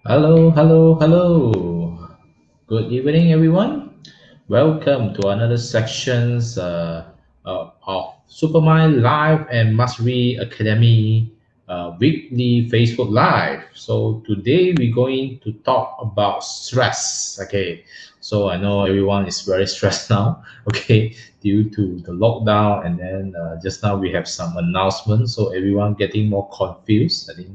Hello, hello, hello. Good evening, everyone. Welcome to another sections of Supermind Live and Mastery Academy weekly Facebook Live. So today we're going to talk about stress. Okay, so I know everyone is very stressed now. Okay, due to the lockdown, and then just now we have some announcements, so everyone getting more confused. I think,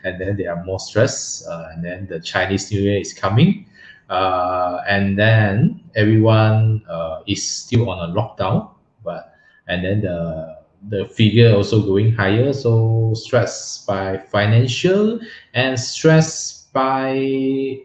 and then they are more stressed. And then the Chinese New Year is coming, and then everyone is still on a lockdown, but and then the figure also going higher, so stress by financial and stress by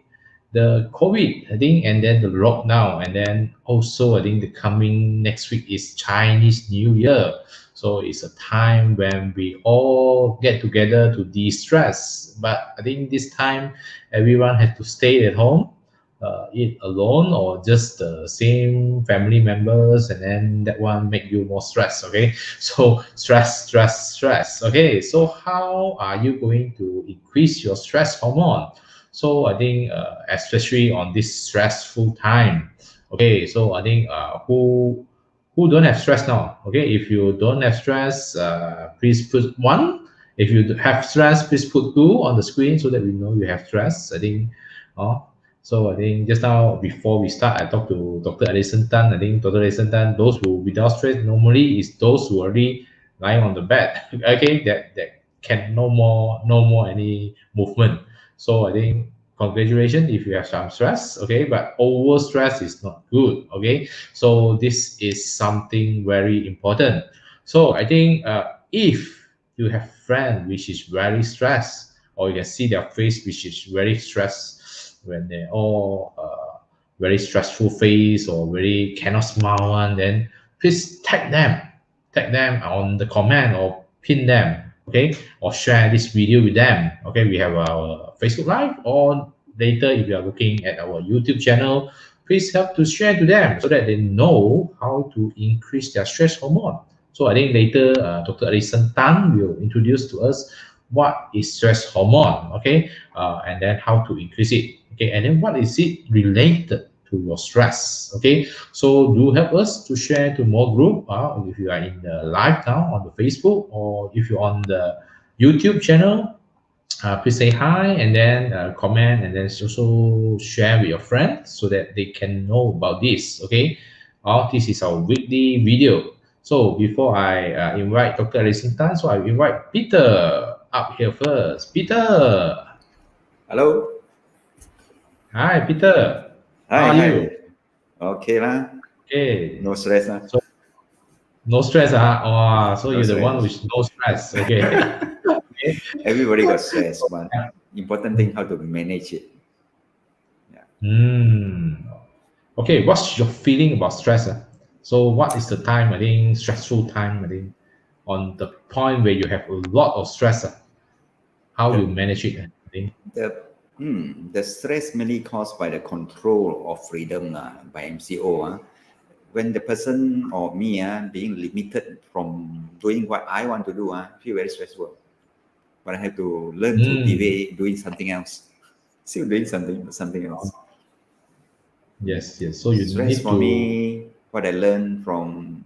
the COVID, I think, and then the lockdown, and then also I think the coming next week is Chinese New Year. So it's a time when we all get together to de-stress. But I think this time everyone has to stay at home, eat alone or just the same family members, and then that one make you more stressed. Okay, so stress, stress, stress. Okay, so how are you going to increase your stress hormone? So I think, especially on this stressful time. Okay, so I think, who don't have stress now? Okay, if you don't have stress, please put one. If you have stress, please put two on the screen so that we know you have stress. I think, uh, so I think just now before we start, I talked to Dr. Alison Tan. I think Dr. Alison Tan, those who without stress normally is those who already lying on the bed. Okay, that can no more any movement. So I think congratulations if you have some stress. Okay, but over stress is not good. Okay, so this is something very important. So I think, if you have friend which is very stressed, or you can see their face which is very stressed when they all very stressful face or very cannot smile one, then please tag them on the comment or pin them. Okay, or share this video with them. Okay, we have our Facebook Live, or later if you are looking at our YouTube channel, please help to share to them so that they know how to increase their stress hormone. So I think later, Dr. Alison Tan will introduce to us what is stress hormone. Okay, and then how to increase it. Okay, and then what is it related to your stress. Okay, so do help us to share to more group, if you are in the live now on the Facebook, or if you're on the YouTube channel, please say hi, and then comment, and then also share with your friends so that they can know about this. Okay, this is our weekly video. So before I invite Dr. Alison Tan, so I invite Peter up here first. Peter, Hello. hi Peter, how Hi, are hi. you? Okay lah. Okay, No stress lah. so no stress, so No you're the one with stress. no stress. Okay. Okay. Everybody got stress, but important thing how to manage it. Yeah. Hmm. Okay, what's your feeling about stress? So what is the time, I think, stressful time, I think, on the point where you have a lot of stress, how you The manage it, I think. the stress mainly caused by the control of freedom by MCO. When the person or me being limited from doing what I want to do, feel very stressful. But I have to learn to Mm. deviate doing something else. Still doing something else. Yes, yes. So you Stress need for to. me, what I learned from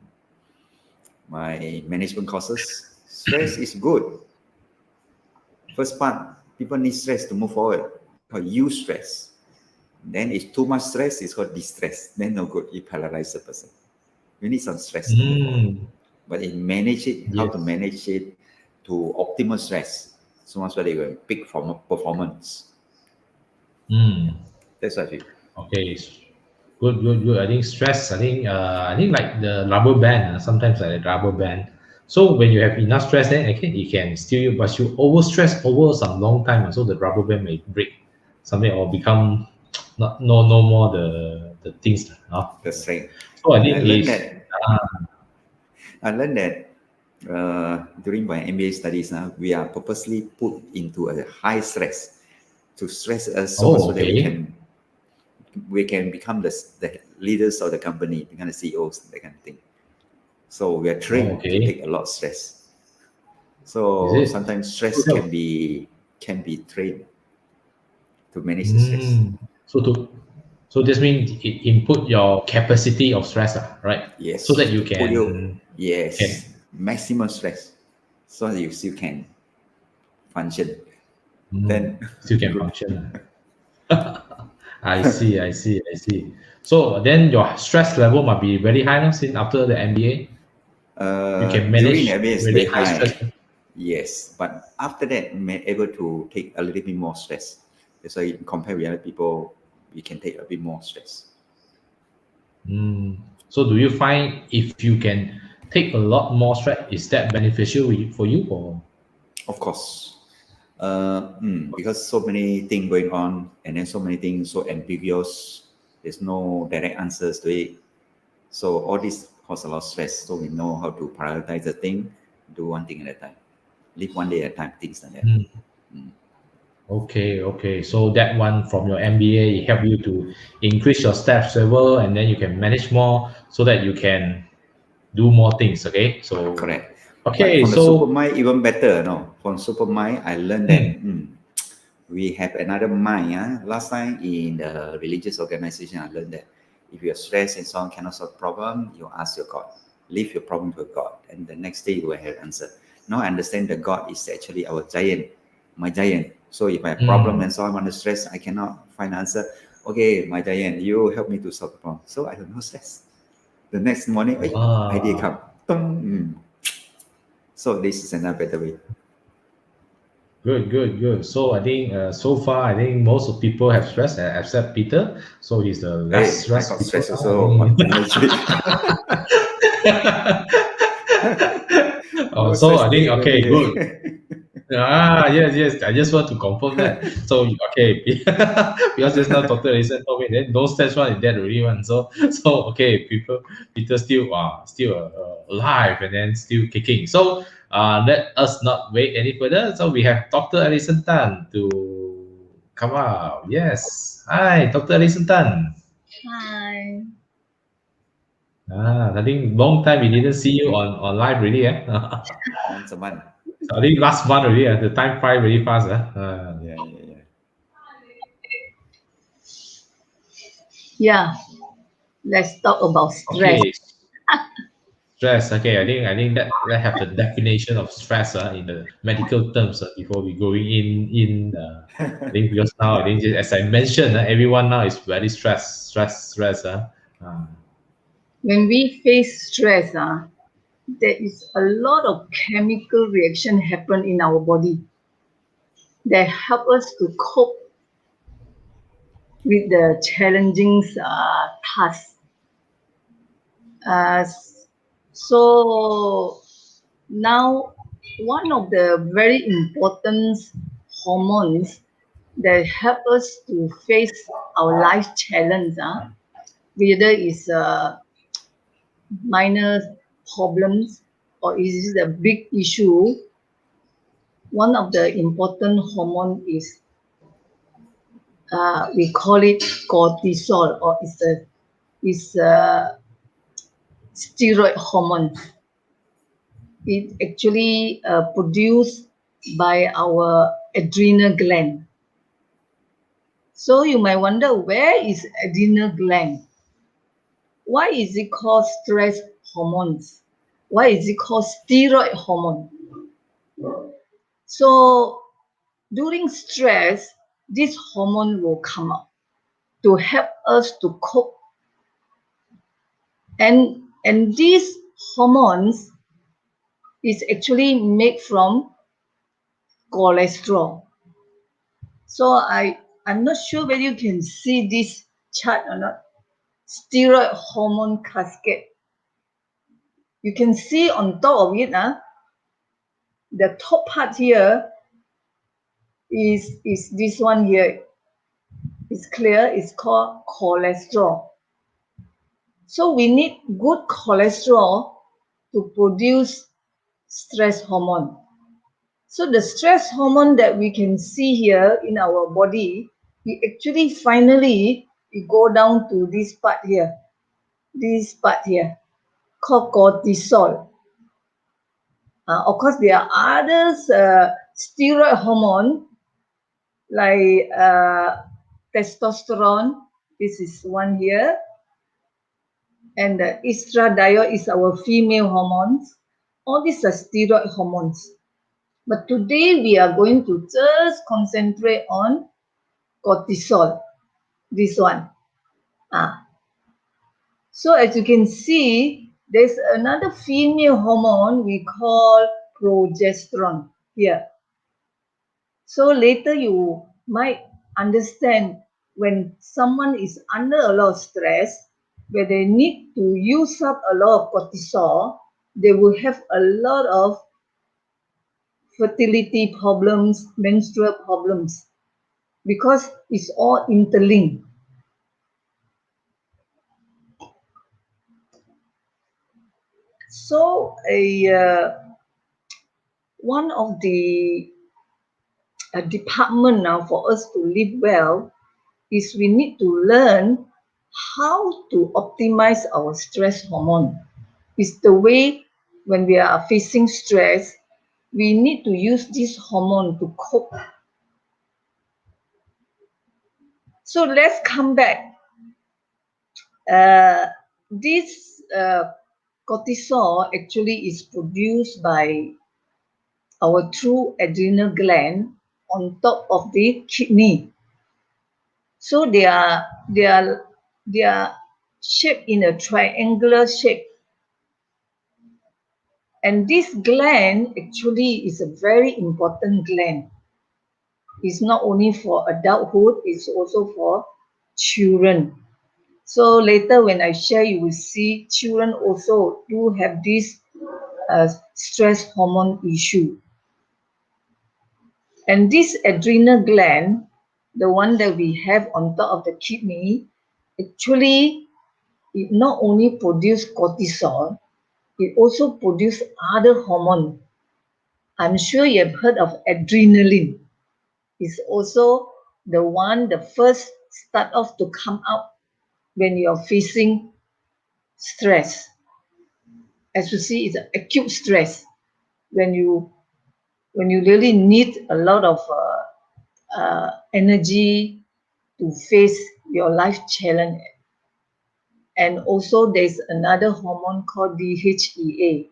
my management courses, stress is good. First part, people need stress to move forward. Called use stress. Then it's too much stress, it's called distress. Then no good, you paralyze the person. You need some stress to move forward. Mm. But in manage it, how to Yes. manage it to optimal stress. So much where they will peak from performance. Mm. That's what I feel. Okay. Good, good, good. I think stress. I think like the rubber band. Sometimes like the rubber band. So when you have enough stress, then again it can steal you. But you over stress over some long time, so the rubber band may break, something, or become not no more the things. The strength. So I And think is I learned that during my MBA studies now, we are purposely put into a high stress to stress us so much so that okay. we can become the leaders of the company, become the CEOs, that kind of thing. So we are Oh, trained to okay. take a lot of stress. Is So it? sometimes So stress that, can be trained. to manage the stress. Mm. So to so this means it input your capacity of stress, right? So that Yes, you to put you, can yes, maximum stress, so that you still can function. Then still can good. function. I see, I see, I see. So then your stress level might be very high now, since after the MBA, you can During the manage MBA is really very high stress. high, yes, but after that, may able to take a little bit more stress. That's why compared with other people, we can take a bit more stress. So do you find if you can take a lot more stress, is that beneficial for you or? Of course, because so many things going on, and then so many things so ambiguous. There's no direct answers to it. So all this cause a lot of stress. So we know how to prioritize the thing, do one thing at a time, live one day at a time, things like that. Okay, okay. So that one from your MBA, it help you to increase your stress level, and then you can manage more so that you can do more things. Okay. So Correct. But okay. from the So Supermind, even better. No, from Supermind, I learned hmm, that we have another mind. Last time in the religious organization, I learned that if you're stressed and someone cannot solve problem, you ask your God. Leave your problem to God, and the next day you will have answer. Now I understand that God is actually our giant, my giant. So if I have problem hmm, and so I'm under stress, I cannot find answer. Okay, my giant, you help me to solve the problem. So I don't know stress. The next morning, idea ah, come. Tung, So this is another better way. good, good, good. So I think so far, I think most of people have stress except Peter. So he's the less Hey, I stressed got people stress now. I also, think. but next week. Oh, No so stress I think take okay, good. MBA. Yes, yes. I just want to confirm that. So okay, because just now Doctor Alison told me that no stage one is dead already one. So okay, Peter still still alive and then still kicking. So let us not wait any further. So we have Doctor Alison Tan to come out. Yes. Hi, Doctor Alison Tan. Hi. I think long time we didn't see you on live really. Once a month. So I think last month already. The time fly very fast. Yeah, yeah, yeah. Yeah, let's talk about stress. Okay. Stress. Okay, I think that have the definition of stress in the medical terms before we going in. I think because now I think as I mentioned, everyone now is very stress. Uh, When we face stress, there is a lot of chemical reaction happen in our body that help us to cope with the challenging tasks. Uh, so now, one of the very important hormones that help us to face our life challenge, whether it's minor problems or is it a big issue, one of the important hormone is we call it cortisol, or it's a steroid hormone. It actually produced by our adrenal gland. So you might wonder, where is adrenal gland? Why is it called stress hormones? Why is it called steroid hormone? So during stress, this hormone will come up to help us to cope. And these hormones is actually made from cholesterol. So I'm not sure whether you can see this chart or not. Steroid hormone cascade. You can see on top of it, the top part here is this one here. It's clear. It's called cholesterol. So we need good cholesterol to produce stress hormone. So the stress hormone that we can see here in our body, we actually finally we go down to this part here, called cortisol. Of course, there are others steroid hormone like testosterone. This is one here. And the estradiol is our female hormones. All these are steroid hormones. But today we are going to just concentrate on cortisol. This one. So as you can see, there's another female hormone we call progesterone here. So later you might understand when someone is under a lot of stress, where they need to use up a lot of cortisol, they will have a lot of fertility problems, menstrual problems, because it's all interlinked. So one of the department now for us to live well is we need to learn how to optimize our stress hormone. It's the way when we are facing stress, we need to use this hormone to cope. So let's come back. This cortisol actually is produced by our true adrenal gland on top of the kidney. So they are shaped in a triangular shape. And this gland actually is a very important gland. It's not only for adulthood, it's also for children. So later when I share, you will see children also do have this stress hormone issue. And this adrenal gland, the one that we have on top of the kidney, actually it not only produces cortisol, it also produces other hormone. I'm sure you have heard of adrenaline. It's also the first start off to come out when you're facing stress. As you see, it's an acute stress when you really need a lot of energy to face your life challenge. And also there's another hormone called DHEA.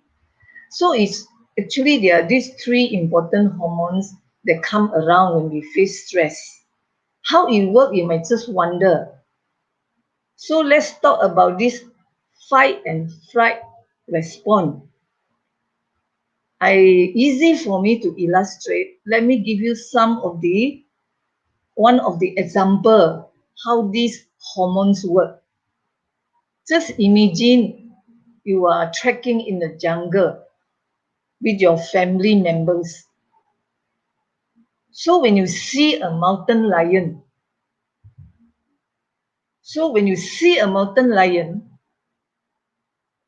So it's actually there are these three important hormones that come around when we face stress. How it works, you might just wonder. So let's talk about this fight and flight response. Easy for me to illustrate. Let me give you one of the example how these hormones work. Just imagine you are trekking in the jungle with your family members. So when you see a mountain lion,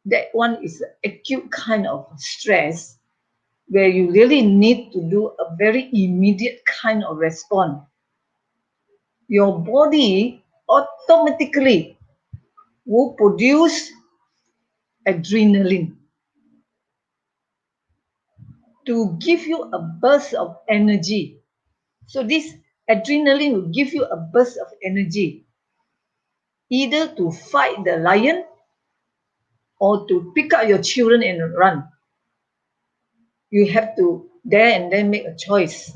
that one is an acute kind of stress where you really need to do a very immediate kind of response. Your body automatically will produce adrenaline to give you a burst of energy. So this adrenaline will give you a burst of energy, either to fight the lion or to pick up your children and run. You have to there and then make a choice.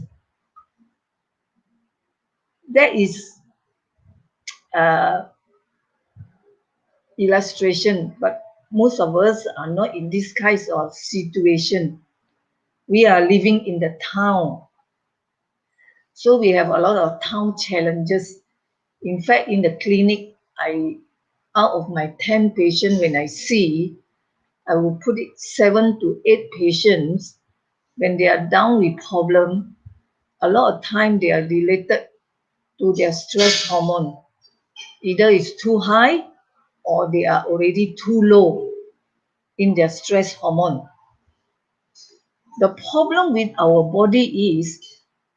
That is illustration, but most of us are not in this kind of situation. We are living in the town. So we have a lot of town challenges. In fact, in the clinic, out of my 10 patients, when I see, I will put it 7 to 8 patients. When they are down with problem, a lot of time they are related to their stress hormone. Either it's too high or they are already too low in their stress hormone. The problem with our body is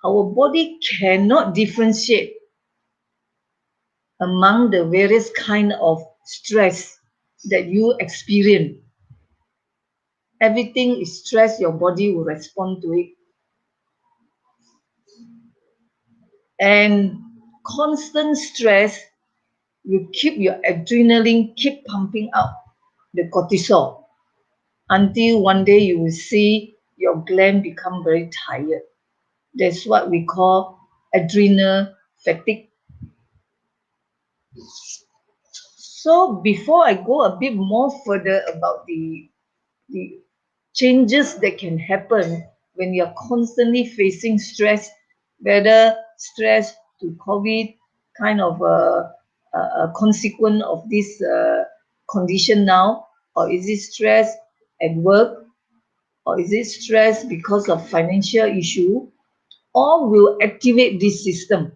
our body cannot differentiate among the various kind of stress that you experience. Everything is stress, your body will respond to it. And constant stress will keep your adrenaline keep pumping out the cortisol until one day you will see your gland become very tired. That's what we call adrenal fatigue. So before I go a bit more further about the changes that can happen when you're constantly facing stress, whether stress to COVID, kind of a consequence of this condition now, or is it stress at work, or is it stress because of financial issue, or will activate this system.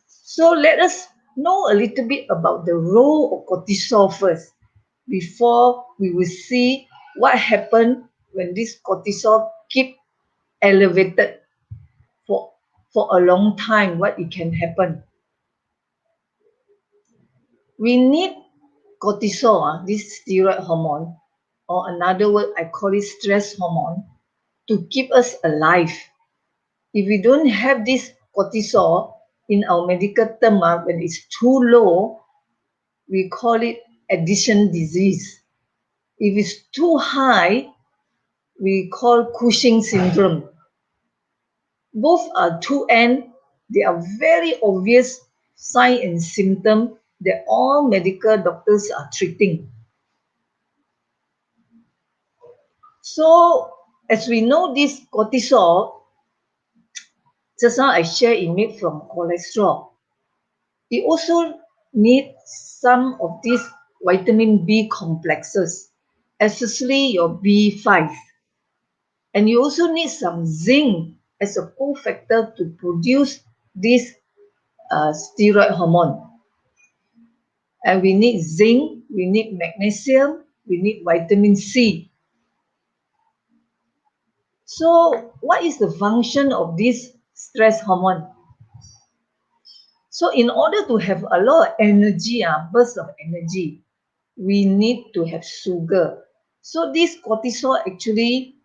So let us know a little bit about the role of cortisol first before we will see what happens when this cortisol keep elevated for, for a long time, what it can happen. We need cortisol, this steroid hormone, or another word I call it stress hormone, to keep us alive. If we don't have this cortisol, in our medical term, when it's too low, we call it addiction disease. If it's too high, we call Cushing syndrome. Both are two end. They are very obvious sign and symptom that all medical doctors are treating. So as we know, this cortisol, just now I share it made from cholesterol. It also needs some of these vitamin B complexes, especially your B5. And you also need some zinc as a cofactor to produce this steroid hormone. And we need zinc, we need magnesium, we need vitamin C. So what is the function of this stress hormone? So in order to have a lot of energy, burst of energy, we need to have sugar. So this cortisol actually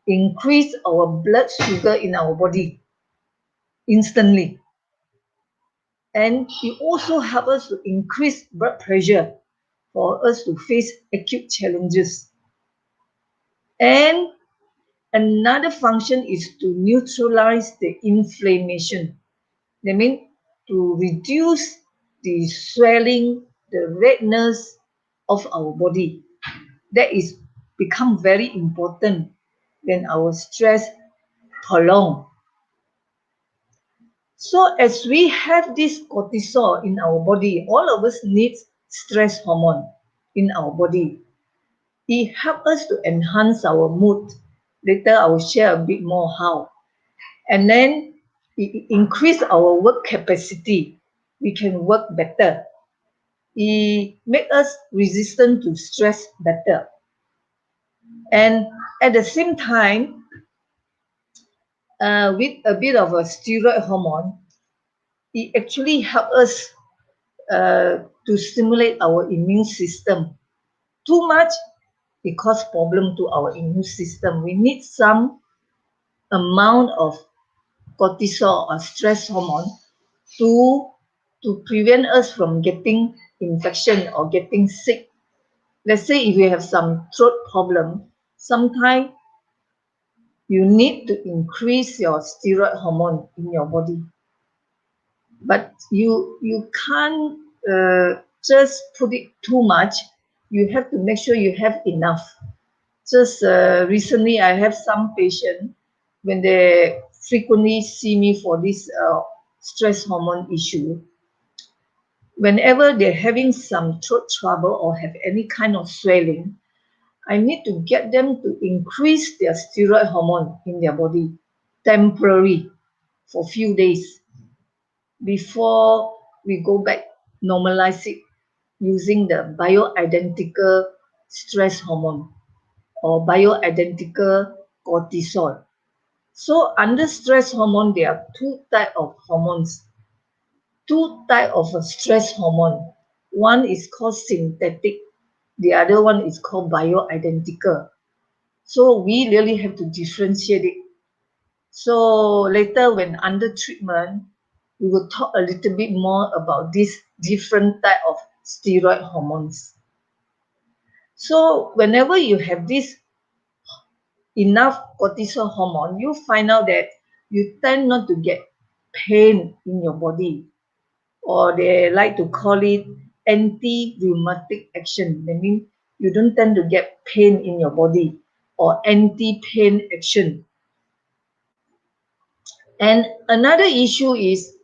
increase our blood sugar in our body instantly. And it also helps us to increase blood pressure for us to face acute challenges. And another function is to neutralize the inflammation. That means to reduce the swelling, the redness of our body. That is become very important when our stress prolonged. So as we have this cortisol in our body, all of us need stress hormone in our body. It helps us to enhance our mood. Later I will share a bit more how. And then it increase our work capacity. We can work better. It make us resistant to stress better. And at the same time, with a bit of a steroid hormone, it actually helps us to stimulate our immune system. Too much, it causes problem to our immune system. We need some amount of cortisol or stress hormone to prevent us from getting infection or getting sick. Let's say if you have some throat problem, sometimes you need to increase your steroid hormone in your body. But you can't just put it too much. You have to make sure you have enough. Just recently, I have some patient when they frequently see me for this stress hormone issue. Whenever they're having some throat trouble or have any kind of swelling, I need to get them to increase their steroid hormone in their body temporary for few days before we go back normalize it using the bioidentical stress hormone or bioidentical cortisol. So under stress hormone, there are two types of hormones, two types of a stress hormone. One is called synthetic, the other one is called bioidentical. So we really have to differentiate it. So later when under treatment, we will talk a little bit more about this different type of steroid hormones. So whenever you have this enough cortisol hormone, you find out that you tend not to get pain in your body, or they like to call it anti-rheumatic action. That means you don't tend to get pain in your body, or anti-pain action. And another issue is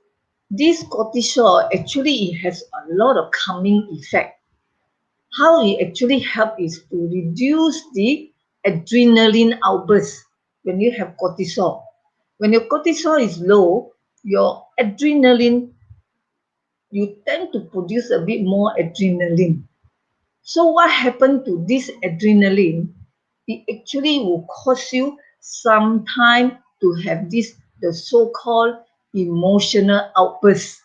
this cortisol actually it has a lot of calming effect. How it actually helps is to reduce the adrenaline outburst when you have cortisol. When your cortisol is low, your adrenaline, you tend to produce a bit more adrenaline. So what happened to this adrenaline? It actually will cause you some time to have this the so-called emotional outburst.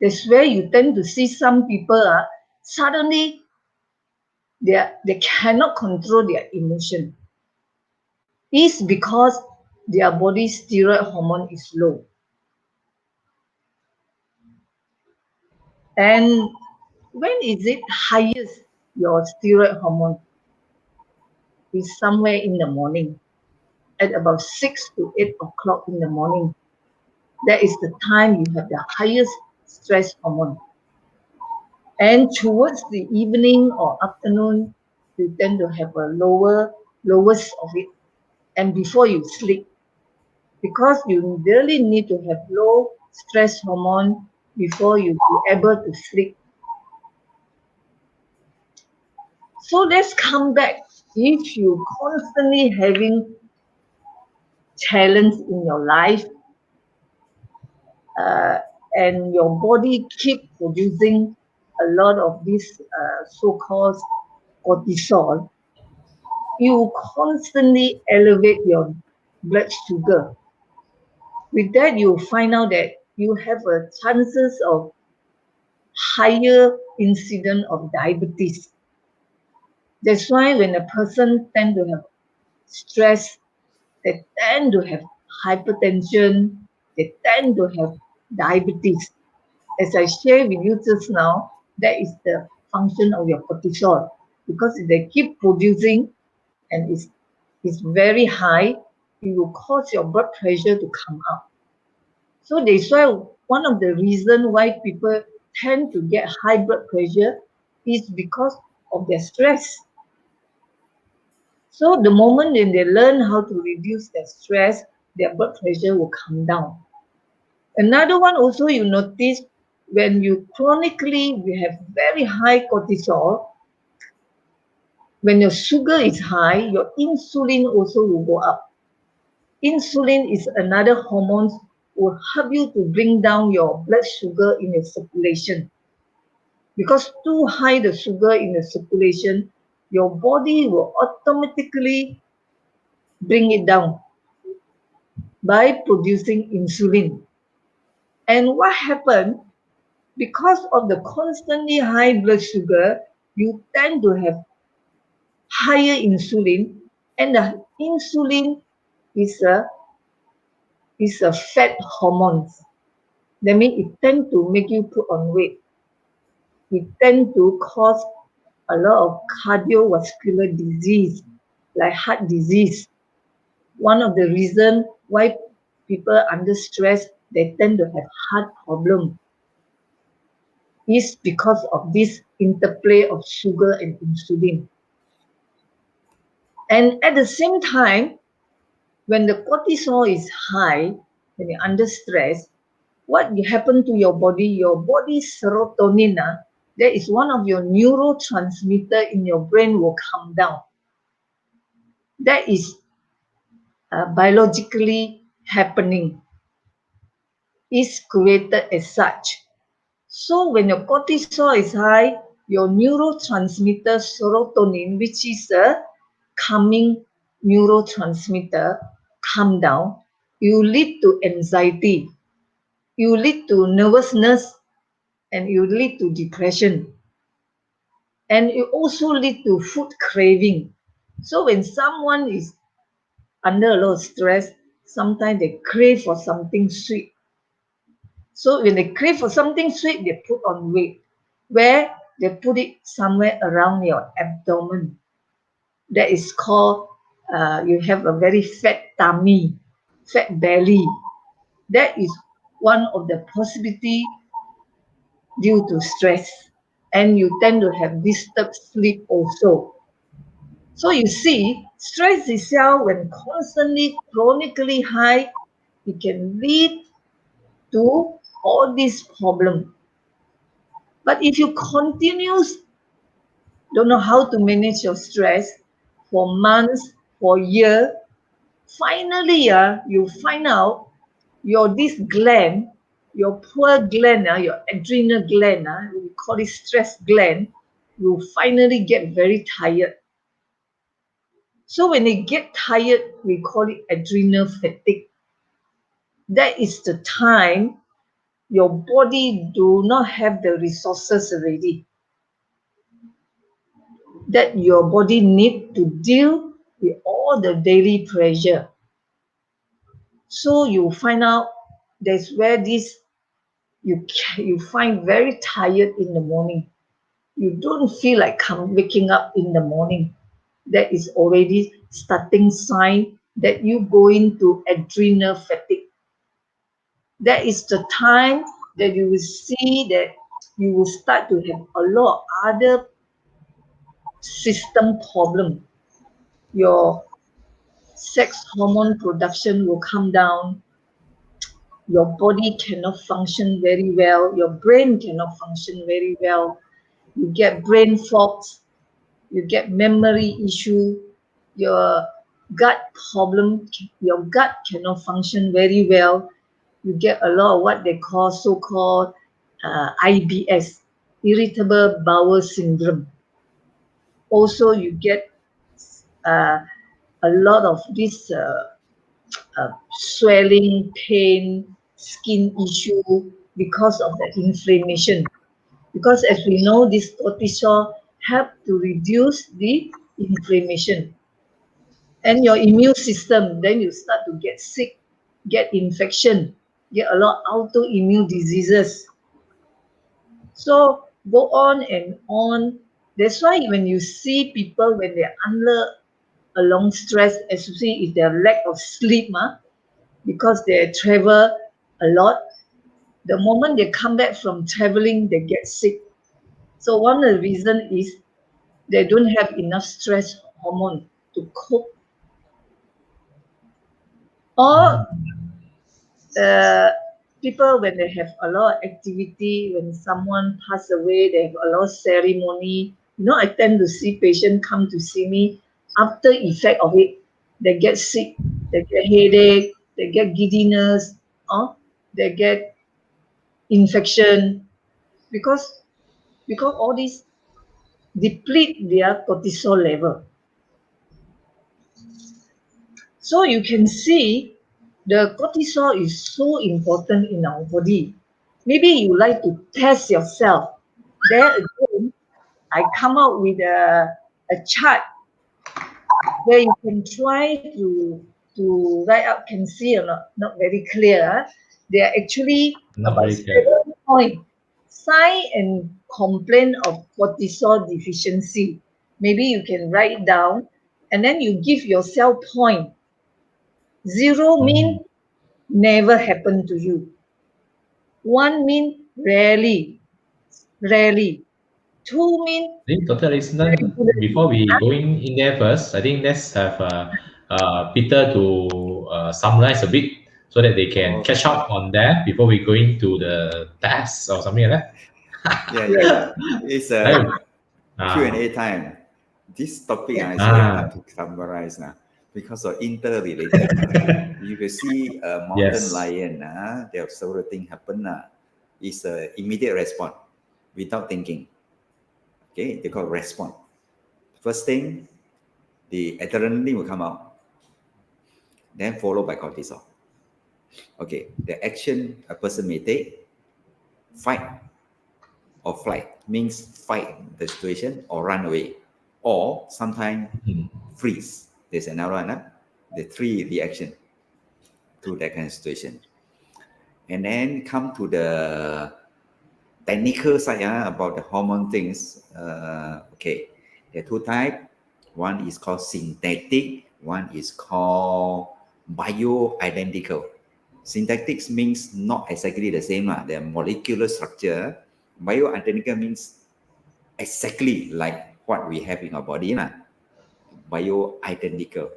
That's where you tend to see some people suddenly they cannot control their emotion. It's because their body steroid hormone is low. And when is it highest? Your steroid hormone is somewhere in the morning, at about 6 to 8 o'clock in the morning. That is the time you have the highest stress hormone. And towards the evening or afternoon, you tend to have a lowest of it. And before you sleep, because you really need to have low stress hormone before you be able to sleep. So let's come back. If you constantly having challenge in your life, uh, and your body keep producing a lot of this so-called cortisol, you constantly elevate your blood sugar. With that, you find out that you have a chances of higher incidence of diabetes. That's why when a person tend to have stress, they tend to have hypertension, they tend to have diabetes. As I shared with you just now, that is the function of your cortisol. Because if they keep producing and it's very high, it will cause your blood pressure to come up. So that's why one of the reasons why people tend to get high blood pressure is because of their stress. So the moment when they learn how to reduce their stress, their blood pressure will come down. Another one also you notice when you chronically you have very high cortisol, when your sugar is high, your insulin also will go up. Insulin is another hormone will help you to bring down your blood sugar in your circulation. Because too high the sugar in the circulation, your body will automatically bring it down by producing insulin. And what happened? Because of the constantly high blood sugar, you tend to have higher insulin, and the insulin is a fat hormone. That means it tend to make you put on weight. It tend to cause a lot of cardiovascular disease, like heart disease. One of the reasons why people under stress they tend to have heart problem is because of this interplay of sugar and insulin. And at the same time, when the cortisol is high, when you're under stress, what happen to your body serotonin, that is one of your neurotransmitter in your brain will come down. That is biologically happening, is created as such. So when your cortisol is high, your neurotransmitter serotonin, which is a calming neurotransmitter, calm down. You lead to anxiety, you lead to nervousness, and you lead to depression. And it also lead to food craving. So when someone is under a lot of stress, sometimes they crave for something sweet. So when they crave for something sweet, they put on weight, where they put it somewhere around your abdomen. That is called, you have a very fat tummy, fat belly. That is one of the possibility due to stress. And you tend to have disturbed sleep also. So you see, stress itself, when constantly, chronically high, it can lead to all these problems. But if you continue, don't know how to manage your stress for months, for years, finally, you find out your this gland, your poor gland, your adrenal gland, we call it stress gland, you finally get very tired. So when they get tired, we call it adrenal fatigue. That is the time your body do not have the resources already that your body need to deal with all the daily pressure. So you find out that's where this you find very tired in the morning. You don't feel like waking up in the morning. That is already starting sign that you go into adrenal fatigue. That is the time that you will see that you will start to have a lot of other system problem. Your sex hormone production will come down. Your body cannot function very well. Your brain cannot function very well. You get brain fogs. You get memory issue. Your gut problem. Your gut cannot function very well. You get a lot of what they call so-called IBS, irritable bowel syndrome. Also, you get uh, a lot of this swelling, pain, skin issue because of the inflammation. Because as we know, this cortisol help to reduce the inflammation. And your immune system, then you start to get sick, get infection, get a lot of autoimmune diseases. So go on and on. That's why when you see people when they're under a long stress, especially if they're lack of sleep, because they travel a lot, the moment they come back from traveling, they get sick. So one of the reasons is they don't have enough stress hormone to cope. Or people when they have a lot of activity, when someone pass away, they have a lot of ceremony. I tend to see patients come to see me after effect of it. They get sick, they get headache, they get giddiness, or they get infection because all these deplete their cortisol level. So you can see the cortisol is so important in our body. Maybe you like to test yourself. There again, I come out with a chart where you can try to write out, can see or not very clear. There are actually Not about very clear. 7 points. Sign and complaint of cortisol deficiency. Maybe you can write down and then you give yourself point. 0 Mm. mean never happened to you. 1 mean rarely, rarely. 2 mean I think total listener, before regularly. we going in there first, I think let's have Peter to summarize a bit so that they can catch Okay. up on that before we go into the test or something like Yeah, Yes. yeah. It's that. a Ah, Q&A time. This topic Yes. is very ah, hard to summarize now because of interrelated. You will see a mountain yes. lion, there are several things happen. It's an immediate response without thinking. Okay, they call response. First thing, the adrenaline will come out, then followed by cortisol. Okay, the action a person may take, fight or flight, means fight the situation or run away, or sometimes Mm. freeze. There's another one, the three reaction. to that kind of situation. And then come to the technical side about the hormone things. Okay, there are two types. One is called synthetic, one is called bioidentical. Synthetic means not exactly the same, the molecular structure. Bioidentical means exactly like what we have in our body. Bioidentical.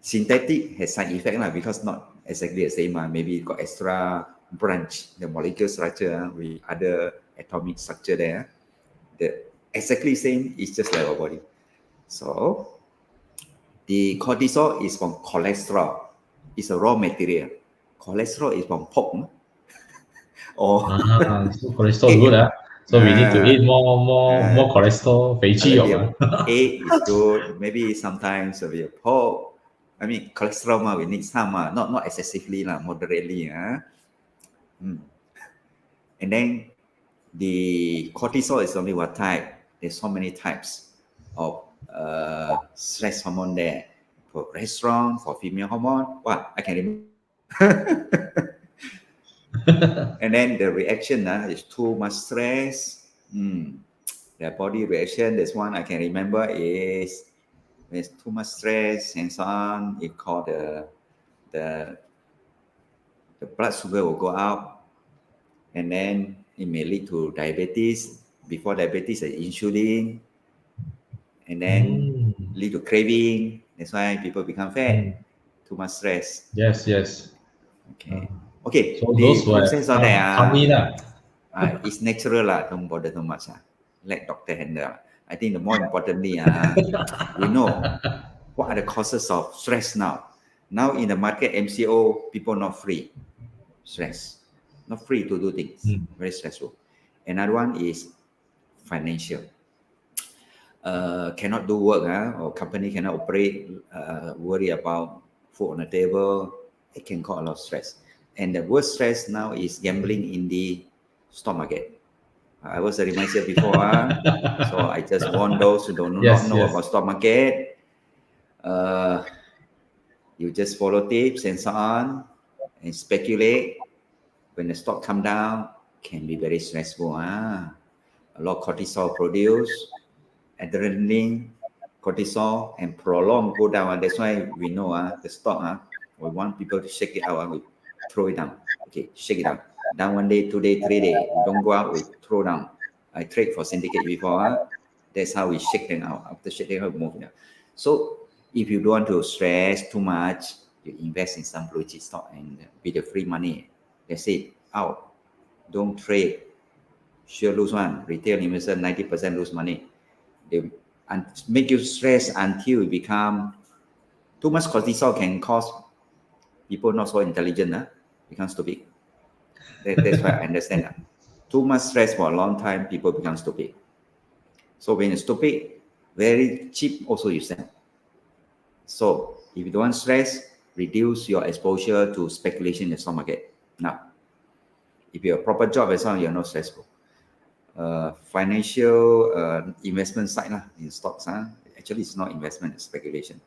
Synthetic has side effect because not exactly the same. Maybe it got extra branch, the molecular structure with other atomic structure there. The exactly same is just like our body. So the cortisol is from cholesterol. It's a raw material. Cholesterol is from pork or So cholesterol good, egg. So we need to eat more Uh, cholesterol, 肥a鸡肉 little bit egg is good. Maybe sometimes a bit pork. I mean, cholesterol we need some, not excessively, moderately. And then the cortisol is only one type. There's so many types of stress hormone there. For progesterone, for female hormone, I can remember. And then the reaction is too much stress. The body reaction, this one I can remember is there's too much stress and so on. It called the the blood sugar will go up, and then it may lead to diabetes. Before diabetes, insulin, and then Mm. lead to craving. That's why people become Mm. fat. Too much stress. Yes, yes. Okay. Okay. So those The were process of that tummy lah. it's natural Don't bother too much Let doctor handle. I think the more importantly we know what are the causes of stress now. Now in the market, MCO people not free. Stress. Not free to do things. Mm. Very stressful. Another one is financial. Cannot do work or company cannot operate, worry about food on the table, it can cause a lot of stress. And the worst stress now is gambling in the stock market. I was a reminder before, so I just warn those who do not Yes, know yes. about stock market. You just follow tips and so on and speculate. When the stock come down, can be very stressful. A lot of cortisol produced, adrenaline, cortisol, and prolonged go down. That's why we know the stock. We want people to shake it out. We throw it down. Okay, shake it down. Down 1 day, 2 day, 3 day. We don't go out. We throw down. I trade for syndicate before. That's how we shake them out. After shaking out, move down. So if you don't want to stress too much, you invest in some blue chip stock and with the free money. That's it. Out. Don't trade. Sure lose one. Retail investor 90% lose money. They make you stress until it become too much cortisol can cause people not so intelligent, become stupid. That's why I understand that. Too much stress for a long time, people become stupid. So when you're stupid, very cheap also you sell. So if you don't want stress, reduce your exposure to speculation in the stock market. Now, if you have a proper job as well, you're not stressful. Financial investment side in stocks, actually it's not investment, it's speculation.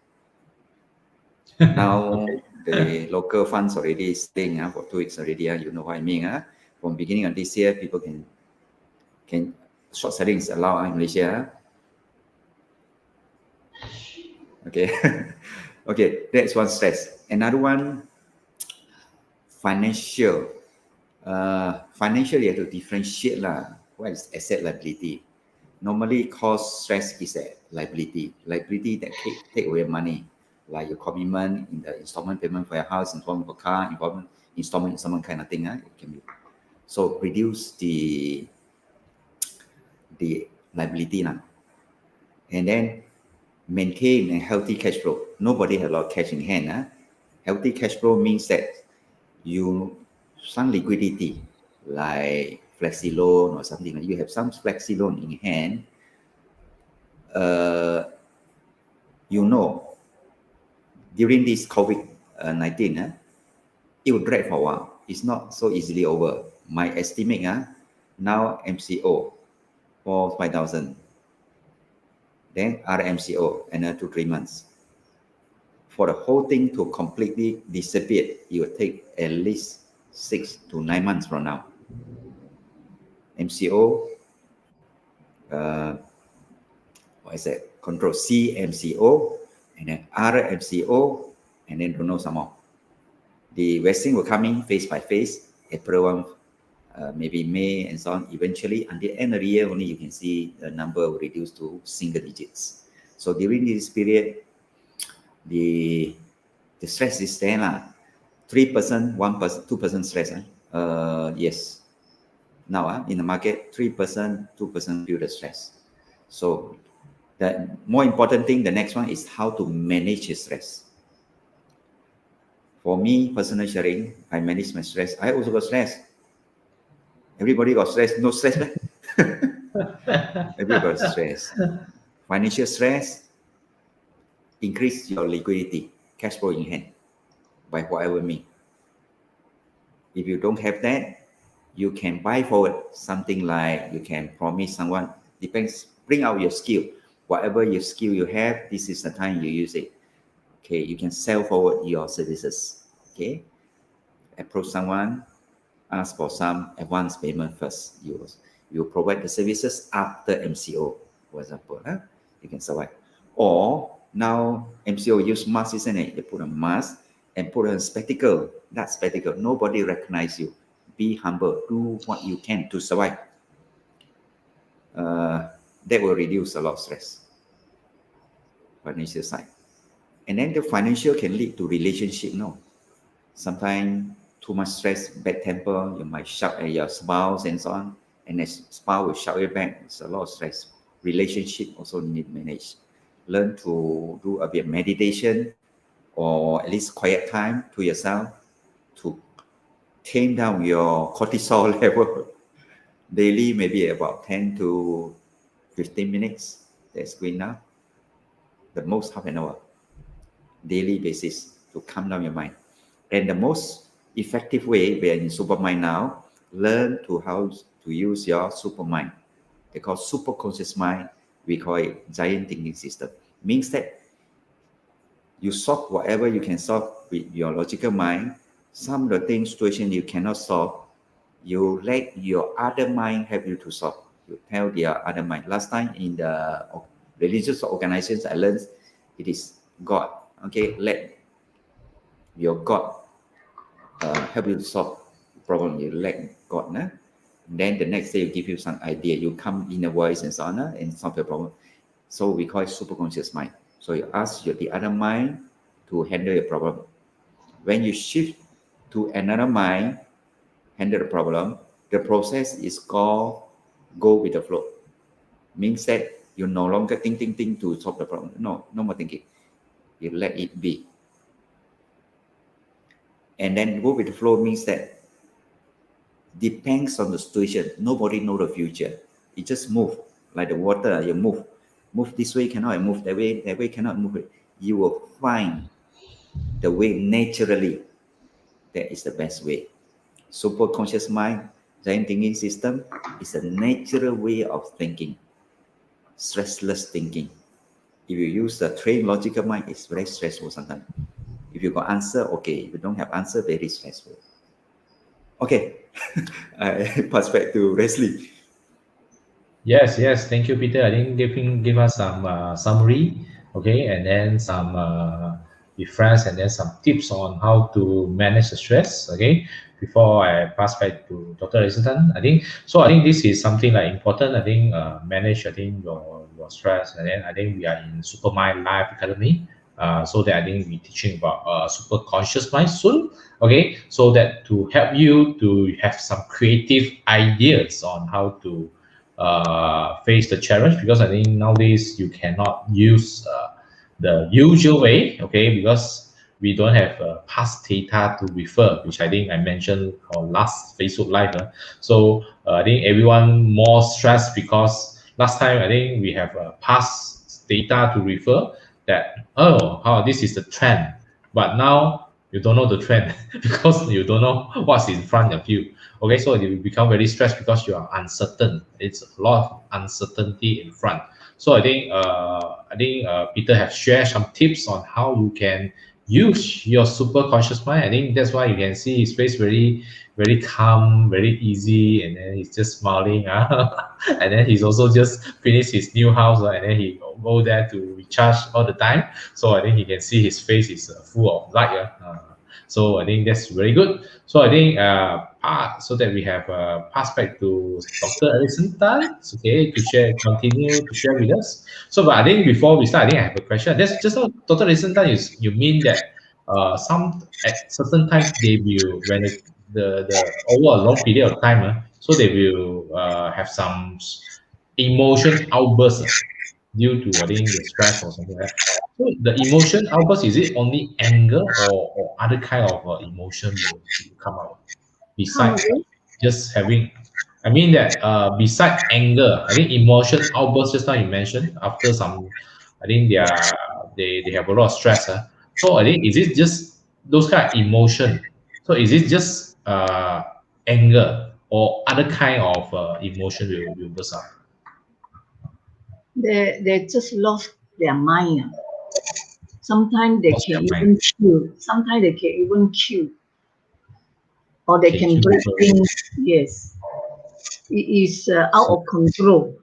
Now the local funds already staying for 2 weeks already. You know what I mean. From beginning of this year, people can short selling is allowed in Malaysia. Okay, okay, that's one stress. Another one, financial. Financial you have to differentiate what is asset liability. Normally cause stress is a liability that take away money, like your commitment in the installment payment for your house, installment for car, installment kind of thing. It can be. So reduce the liability and then maintain a healthy cash flow. Nobody has a lot of cash in hand. Healthy cash flow means that you some liquidity like flexi loan or something. You have some flexi loan in hand. During this COVID-19, it will drag for a while. It's not so easily over. My estimate, now MCO for 5,000. Then RMCO, another 2-3 months. for the whole thing to completely disappear, it will take at least 6 to 9 months from now. MCO, what is that? Control C MCO, and then other MCO, and then don't know some more. The vaccine will come in phase by phase, April 1, maybe May, and so on. Eventually, until the end of the year, only you can see the number will reduce to single digits. So during this period, the stress is there lah. 3%, 1%, 2% stress. Yes. Now in the market, 3%, 2% feel the stress. So the more important thing, the next one is how to manage your stress. For me, personal sharing, I manage my stress. I also got stress. Everybody got stress. No stress, right? Everybody got stress. Financial stress, increase your liquidity, cash flow in hand, by whatever means. If you don't have that, you can buy forward something like you can promise someone, depends, bring out your skill. Whatever your skill you have, this is the time you use it. Okay, you can sell forward your services. Okay, approach someone, ask for some advance payment first. You provide the services after MCO, for example. You can survive. Or now MCO use mask, isn't it? You put a mask and put a spectacle. That spectacle, nobody recognize you. Be humble. Do what you can to survive. That will reduce a lot of stress. Financial side. And then the financial can lead to relationship. No, sometimes too much stress, bad temper, you might shout at your spouse and so on, and the spouse will shout you back. It's a lot of stress. Relationship also need managed. Learn to do a bit of meditation or at least quiet time to yourself to tame down your cortisol level. Daily, maybe about 10 to 15 minutes. That's good enough. The most half an hour. Daily basis to calm down your mind. And the most effective way, we are in Supermind now, learn to how to use your Supermind. They call super conscious mind, we call it giant thinking system. Means that you solve whatever you can solve with your logical mind. Some of the things, situation you cannot solve, you let your other mind help you to solve. You tell your other mind. Last time in the religious organizations I learned, it is God. Okay, let your God help you to solve the problem. You let God. Then the next day you give you some idea. You come in a voice and so on and solve the problem. So we call it super conscious mind. So you ask the other mind to handle your problem. When you shift to another mind, handle the problem, the process is called go with the flow. Means that you no longer think to solve the problem. No more thinking. You let it be. And then go with the flow means that depends on the situation. Nobody know the future. You just move like the water. You move this way cannot, move that way cannot move it. You will find the way naturally. That is the best way. Super conscious mind, giant thinking system is a natural way of thinking. Stressless thinking. If you use the trained logical mind, it's very stressful sometimes. If you got answer, okay. If you don't have answer, very stressful. Okay, I pass back to Leslie. Yes, thank you, Peter. I think give us some summary, okay, and then some reference, and then some tips on how to manage the stress, okay. Before I pass back to Dr. Elizabeth, I think this is something like important. I think manage your stress, and then I think we are in Supermind Life Academy. So that I think we're teaching about super conscious mind soon, okay, so that to help you to have some creative ideas on how to face the challenge, because I think nowadays you cannot use the usual way, okay, because we don't have past data to refer, which I think I mentioned on last Facebook Live. So I think everyone more stressed because last time I think we have past data to refer that, how this is the trend, but now you don't know the trend because you don't know what's in front of you. Okay, so you become very stressed because you are uncertain. It's a lot of uncertainty in front. So I think Peter have shared some tips on how you can use your super conscious mind. I think that's why you can see his face very calm, very easy, and then he's just smiling. And then he's also just finished his new house, and then he go there to recharge all the time. So I think he can see his face is full of light. So I think that's very good. So I think so that we have passed back to Dr. Alison Tan, okay, to continue to share with us. So, but I think before we start, I think I have a question. That's just now, Dr. Alison Tan, you mean that some at certain times they will when the over a long period of time, so they will have some emotion outbursts due to I think the stress or something like that. So the emotion outburst, is it only anger or other kind of emotion will come out Come beside again. just having? I mean that beside anger, I think emotion outburst just now you mentioned after some, I think they have a lot of stress. So I think is it just those kind of emotion? So is it just anger or other kind of emotion will burst out? They just lost their mind. Sometimes they Lost can their mind. even kill. Sometimes they can even kill, or they Can can kill break people. things. Yes, it is out So, of control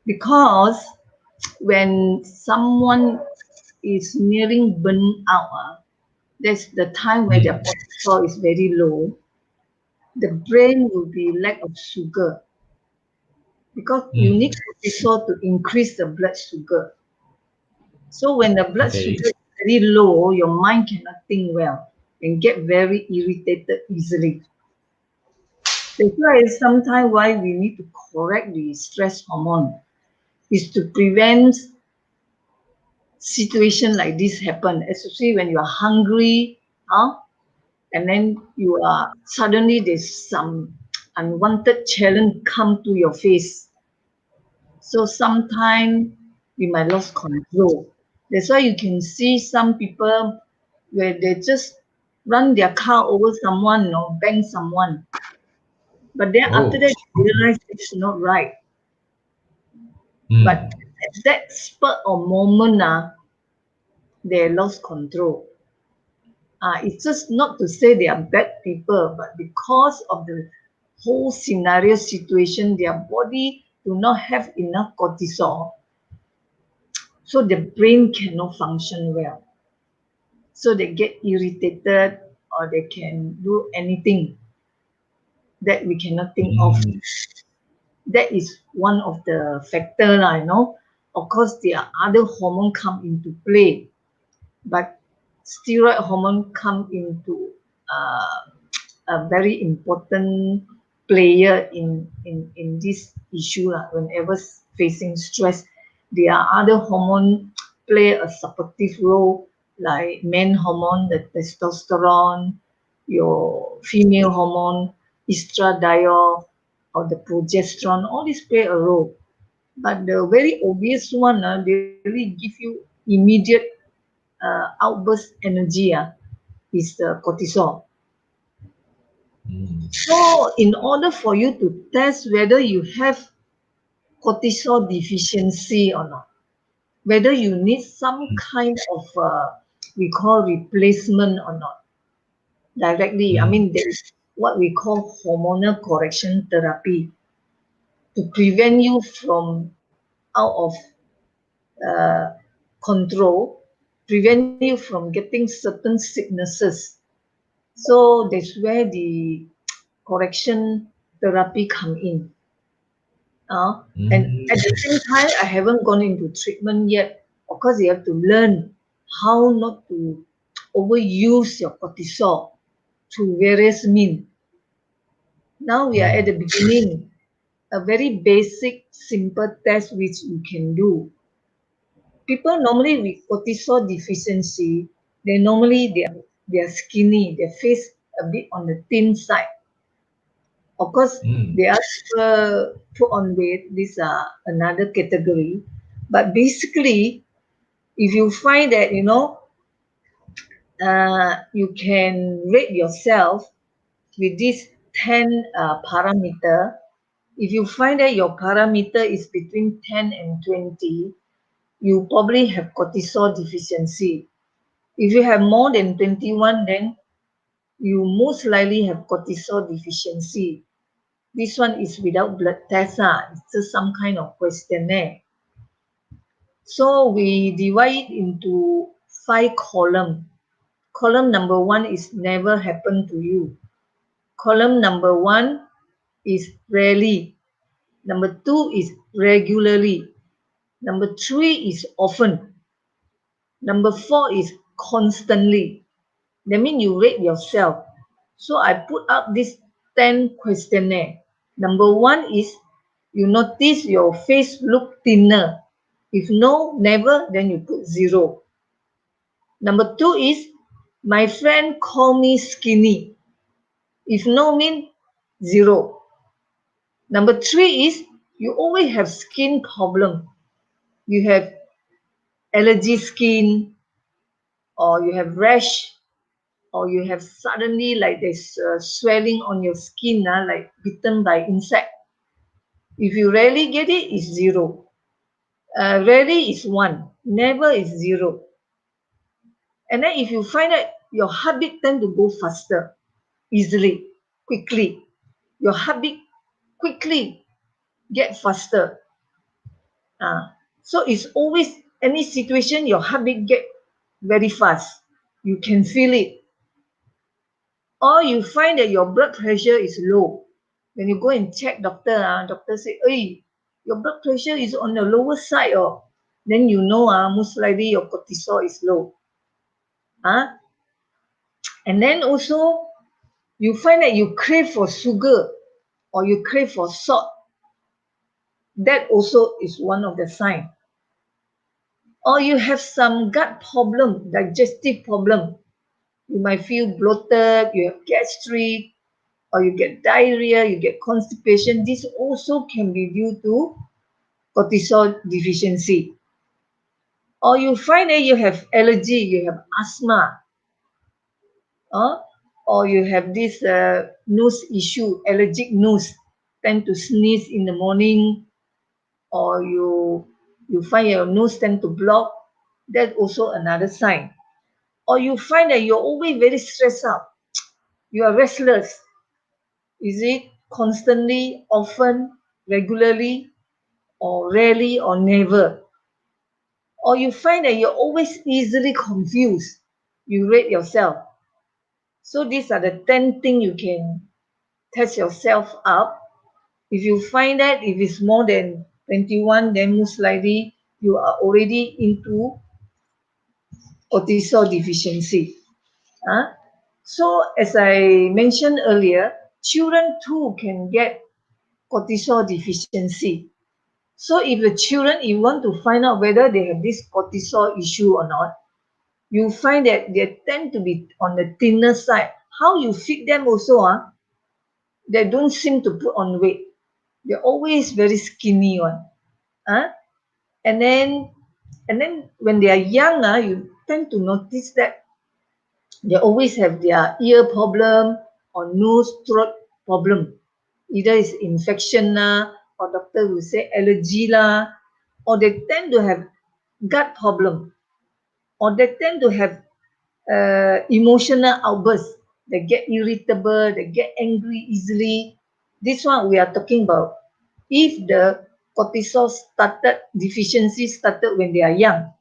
because when someone is nearing burnout, that's the time where their mm, cortisol is very low. The brain will be lack of sugar because you need mm, cortisol to increase the blood sugar. So when the blood okay. sugar is very low, your mind cannot think well and get very irritated easily. That's why sometimes why we need to correct the stress hormone is to prevent situation like this happen, especially when you are hungry, huh? And then you are suddenly there's some unwanted challenge come to your face. So sometimes we might lose control. That's why you can see some people where they just run their car over someone or bang someone. But then after Oh, that you realize it's not right. But mm, at that spur of moment, they lost control. It's just not to say they are bad people, but because of the whole scenario situation, their body do not have enough cortisol, so the brain cannot function well. So they get irritated or they can do anything that we cannot think of. mm, That is one of the factor, Of course, there are other hormone come into play, but steroid hormone come into uh, a very important player in this issue. Whenever facing stress, there are other hormone play a supportive role like men hormone, the testosterone, your female hormone, estradiol, or the progesterone. All these play a role. But the very obvious one, they really give you immediate outburst energy, is the cortisol. mm, So, in order for you to test whether you have cortisol deficiency or not, whether you need some kind of we call replacement or not, directly, I mm, mean, there is what we call hormonal correction therapy to prevent you from out of uh, control, prevent you from getting certain sicknesses. So that's where the correction therapy come in. And mm, at the same time, I haven't gone into treatment yet. Of course, you have to learn how not to overuse your cortisol through various means. Now we are at mm, the beginning, a very basic, simple test which you can do. People normally with cortisol deficiency, they are skinny, their face a bit on the thin side. Of course, mm, they are put on weight. These are another category. But basically, if you find that you can rate yourself with this 10 parameter, If you find that your parameter is between 10 and 20, you probably have cortisol deficiency. If you have more than 21, then you most likely have cortisol deficiency. This one is without blood test. It's just some kind of questionnaire. So we divide it into 5 columns. Column number 1 is never happened to you. Column number 1 is rarely. Number 2 is regularly. Number 3 is often. Number 4 is constantly. That means you rate yourself. So I put up this 10 questionnaire. Number 1 is you notice your face look thinner. If no, never, then you put 0. Number 2 is my friend call me skinny. If no, mean 0. Number 3 is you always have skin problem. You have allergy skin, or you have rash, or you have suddenly like there's swelling on your skin, like bitten by insect. If you rarely get it, it's 0. Rarely is 1. Never is 0. And then if you find that your heartbeat tend to go faster, easily, quickly, your heartbeat quickly get faster. So it's always any situation your heartbeat get very fast. You can feel it. Or you find that your blood pressure is low. When you go and check doctor, doctor say, hey, your blood pressure is on the lower side. Then you know most likely your cortisol is low. And then also you find that you crave for sugar or you crave for salt. That also is one of the signs. Or you have some gut problem, digestive problem. You might feel bloated, you have gastric, or you get diarrhea, you get constipation. This also can be due to cortisol deficiency. Or you find that you have allergy, you have asthma, or you have this nose issue, allergic nose, tend to sneeze in the morning, or you find your nose tend to block. That's also another sign. Or you find that you're always very stressed out. You are restless. Is it constantly, often, regularly, or rarely, or never? Or you find that you're always easily confused. You rate yourself. So these are the 10 things you can test yourself up. If you find that if it's more than 21, then most likely you are already into cortisol deficiency. So as I mentioned earlier, children too can get cortisol deficiency. So if the children, you want to find out whether they have this cortisol issue or not, you find that they tend to be on the thinner side. How you feed them also, they don't seem to put on weight. They're always very skinny one. And then when they are young, you tend to notice that they always have their ear problem or nose throat problem. Either it's infection or doctor will say allergy or they tend to have gut problem, or they tend to have emotional outbursts. They get irritable, they get angry easily. This one we are talking about if the cortisol deficiency started when they are young,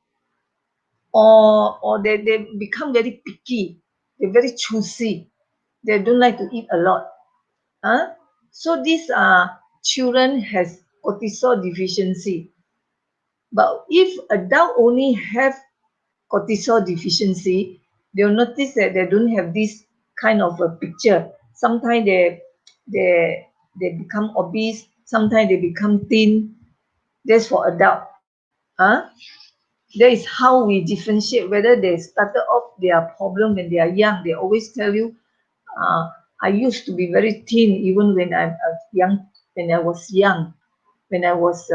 or they become very picky, they're very choosy, they don't like to eat a lot. So these are children has cortisol deficiency. But if adult only have cortisol deficiency, they'll notice that they don't have this kind of a picture. Sometimes they become obese, sometimes they become thin. That's for adult. That is how we differentiate whether they started off their problem when they are young. They always tell you, I used to be very thin even when I'm young. When I was young, when I was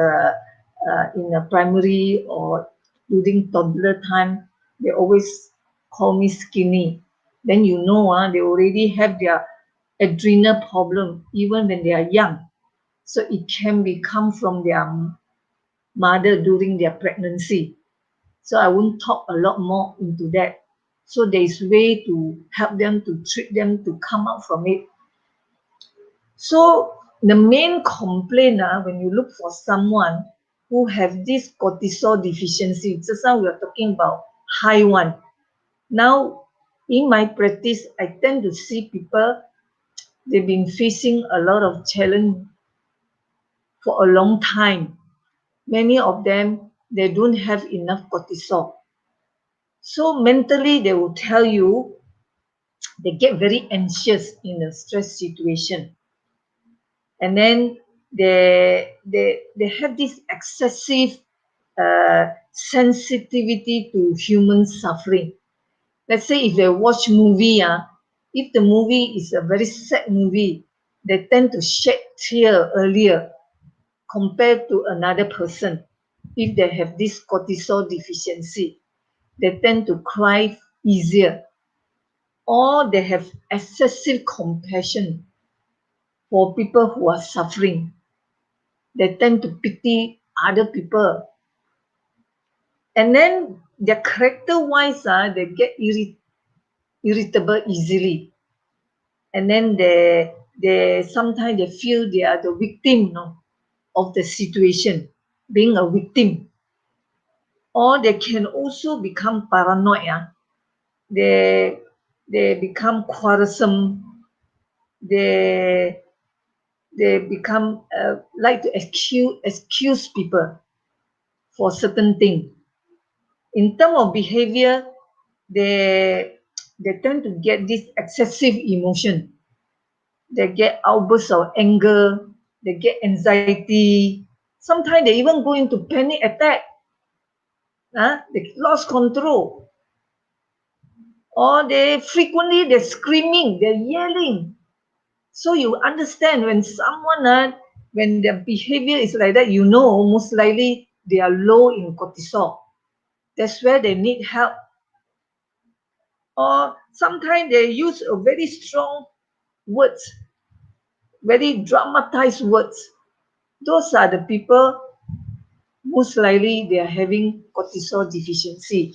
in a primary or during toddler time, they always call me skinny. Then you know, they already have their adrenal problem even when they are young. So it can be come from their mother during their pregnancy. So I won't talk a lot more into that. So there is way to help them, to treat them, to come out from it. So the main complaint when you look for someone who have this cortisol deficiency, just now we are talking about high one. Now in my practice, I tend to see people, they've been facing a lot of challenge for a long time. Many of them, they don't have enough cortisol. So mentally, they will tell you they get very anxious in a stress situation, and then they have this excessive sensitivity to human suffering. Let's say if they watch movie, if the movie is a very sad movie, they tend to shed tear earlier compared to another person. If they have this cortisol deficiency, they tend to cry easier, or they have excessive compassion for people who are suffering. They tend to pity other people. And then their character wise, they get irritable easily. And then they sometimes they feel they are the victim, of the situation, being a victim. Or they can also become paranoid. They they become quarrelsome. They they become like to excuse people for certain things. In terms of behavior, they they tend to get this excessive emotion. They get outbursts of anger. They get anxiety. Sometimes they even go into panic attack. They lost control, or they're screaming, they're yelling. So you understand when someone, when their behavior is like that, most likely they are low in cortisol. That's where they need help. Or sometimes they use a very strong words, very dramatized words. Those are the people, most likely they are having cortisol deficiency.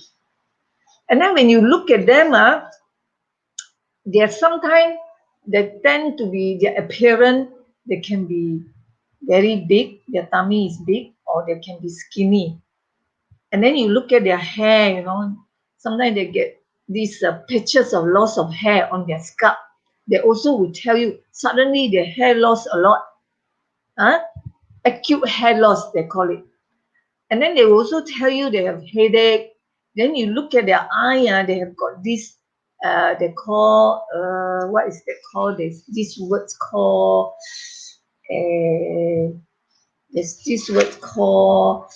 And then when you look at them, they are sometimes they tend to be their appearance, they can be very big, their tummy is big, or they can be skinny. And then you look at their hair, sometimes they get these patches of loss of hair on their scalp. They also will tell you suddenly their hair lost a lot. Huh? Acute hair loss, they call it. And then they will also tell you they have headache. Then you look at their eye, they have got this, they call, what is that called? This word's called, there's this word called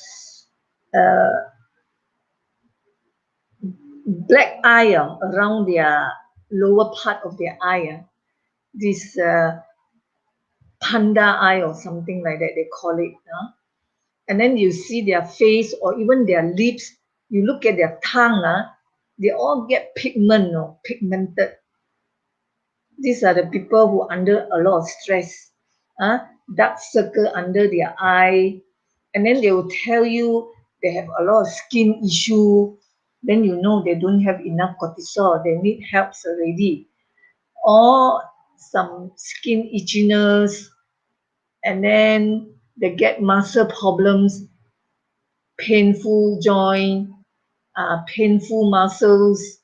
uh, black eye around their lower part of their eye. This panda eye or something like that, they call it. And then you see their face or even their lips. You look at their tongue, they all get pigmented. These are the people who are under a lot of stress. Dark circle under their eye. And then they will tell you they have a lot of skin issue. Then you know they don't have enough cortisol. They need help already. Or some skin itchiness. And then they get muscle problems, painful joint, painful muscles,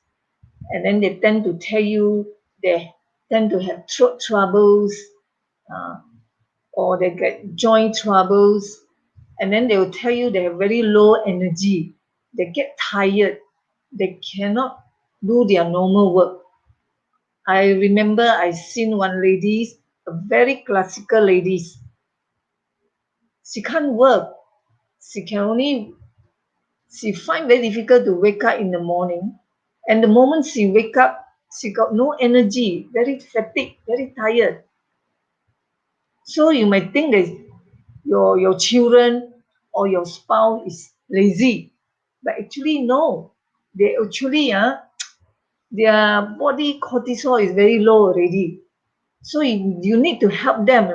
and then they tend to tell you they tend to have throat troubles, uh, or they get joint troubles, and then they will tell you they have very low energy. They get tired. They cannot do their normal work. I remember I seen one lady, a very classical lady. She can't work. She can only She find very difficult to wake up in the morning. And the moment she wake up, she got no energy, very fatigued, very tired. So you might think that your children or your spouse is lazy. But actually no. They actually their body cortisol is very low already. So you need to help them.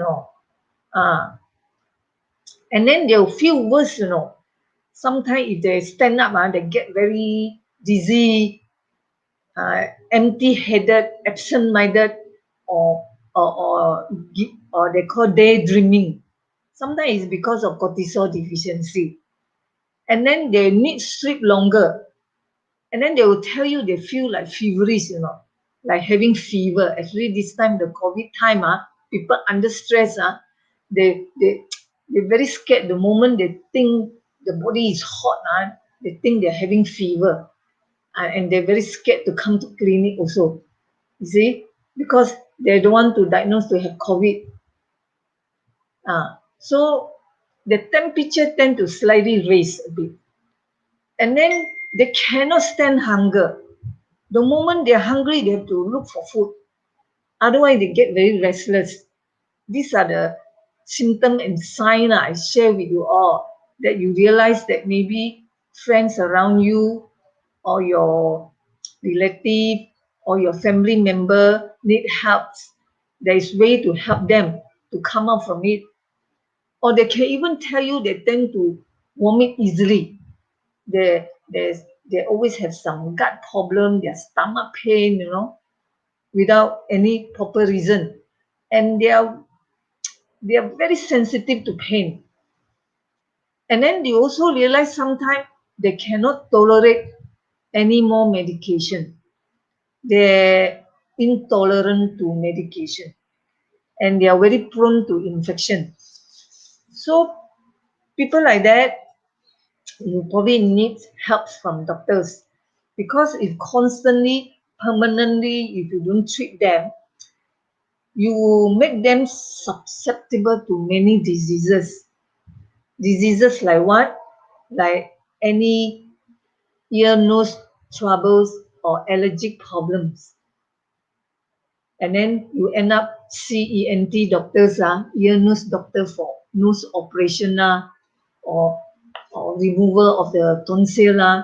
And then they'll feel worse, you know. Sometimes if they stand up, they get very dizzy, empty-headed, absent-minded, or or they call daydreaming. Sometimes it's because of cortisol deficiency. And then they need sleep longer. And then they will tell you they feel like feverish, you know, like having fever. Actually, this time, the COVID time, people under stress, they're very scared. The moment they think the body is hot, they think they're having fever. And they're very scared to come to clinic also. You see, because they don't want to diagnose to have COVID. So the temperature tend to slightly raise a bit. And then they cannot stand hunger. The moment they're hungry, they have to look for food. Otherwise, they get very restless. These are the symptoms and signs I share with you all, that you realize that maybe friends around you or your relative or your family member need help. There is way to help them to come out from it. Or they can even tell you they tend to vomit easily. They always have some gut problem, their stomach pain, you know, without any proper reason. And they are very sensitive to pain. And then they also realize sometimes they cannot tolerate any more medication. They're intolerant to medication, and they are very prone to infection. So people like that, you probably need help from doctors, because if constantly, permanently, if you don't treat them, you will make them susceptible to many diseases. Diseases like what? Like any ear, nose troubles or allergic problems. And then you end up see ENT doctors, ear, nose doctor for nose operation, or removal of the tonsil,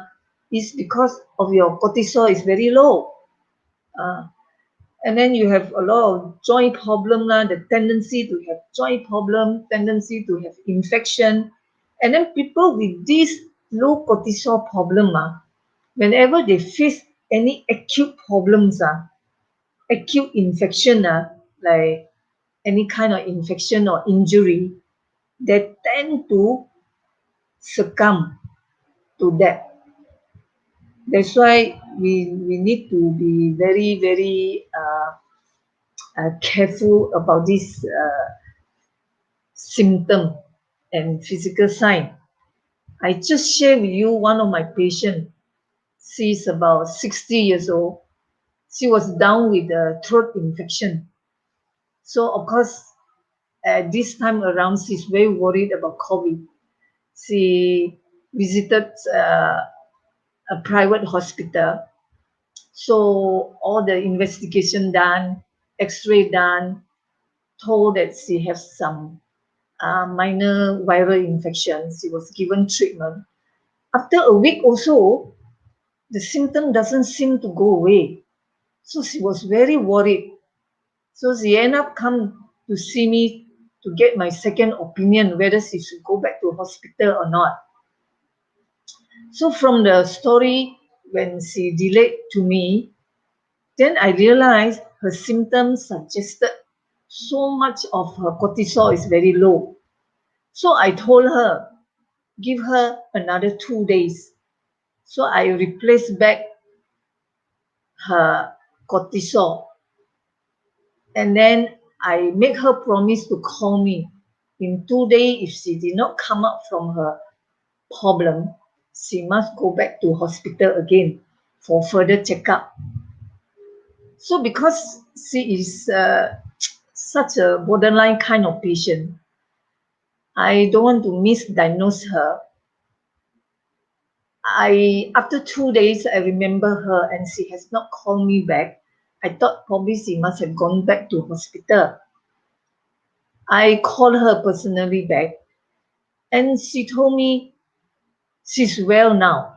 is because of your cortisol is very low. And then you have a lot of joint problem, the tendency to have joint problem, tendency to have infection. And then people with this low cortisol problem, whenever they face any acute problems, acute infection, like any kind of infection or injury, they tend to succumb to that. That's why we need to be very, very careful about this symptom and physical sign. I just share with you one of my patients. She's about 60 years old. She was down with a throat infection. So of course, at this time around, she's very worried about COVID. She visited a private hospital. So all the investigation done, X-ray done, told that she has some minor viral infection. She was given treatment. After a week or so, the symptom doesn't seem to go away. So she was very worried. So she ended up come to see me to get my second opinion whether she should go back to hospital or not. So from the story, when she delayed to me, then I realized her symptoms suggested so much of her cortisol is very low. So I told her, give her another 2 days. So I replaced back her cortisol. And then I make her promise to call me in 2 days. If she did not come up from her problem, she must go back to hospital again for further checkup. So because she is such a borderline kind of patient, I don't want to misdiagnose her. After 2 days, I remember her and she has not called me back. I thought probably she must have gone back to hospital. I called her personally back and she told me she's well now,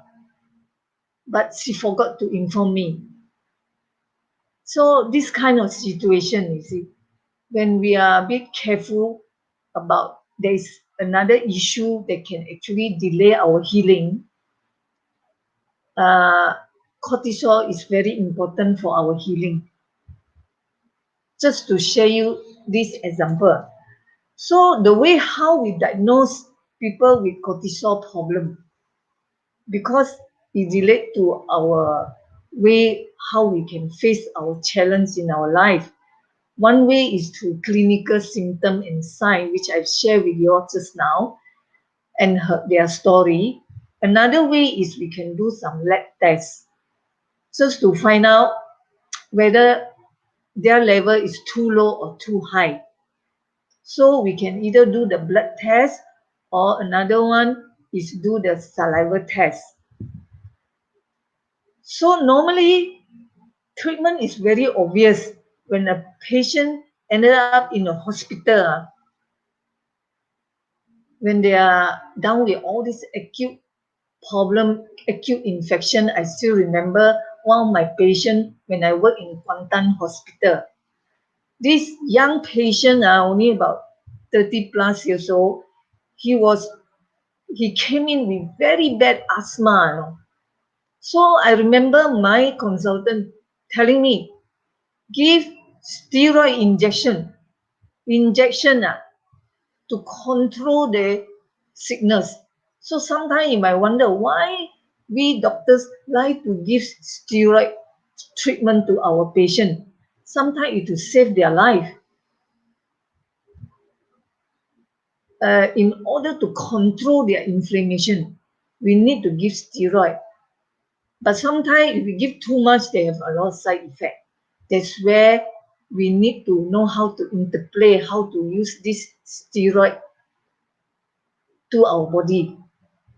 but she forgot to inform me. So this kind of situation, you see, when we are a bit careful about, there is another issue that can actually delay our healing. Cortisol is very important for our healing. Just to share you this example. So the way how we diagnose people with cortisol problem, because it relates to our way how we can face our challenge in our life. One way is through clinical symptom and sign, which I've shared with you all just now, and their story. Another way is we can do some lab tests just to find out whether their level is too low or too high. So we can either do the blood test, or another one is do the saliva test. So normally treatment is very obvious when a patient ended up in a hospital, when they are down with all this acute problem, acute infection. I still remember one of my patients when I worked in Kuantan Hospital. This young patient, only about 30 plus years old, he came in with very bad asthma. So I remember my consultant telling me, give steroid injection to control the sickness. So sometimes you might wonder why we doctors like to give steroid treatment to our patient. Sometimes it to save their life. In order to control their inflammation, we need to give steroid. But sometimes if we give too much, they have a lot of side effect. That's where we need to know how to interplay, how to use this steroid to our body.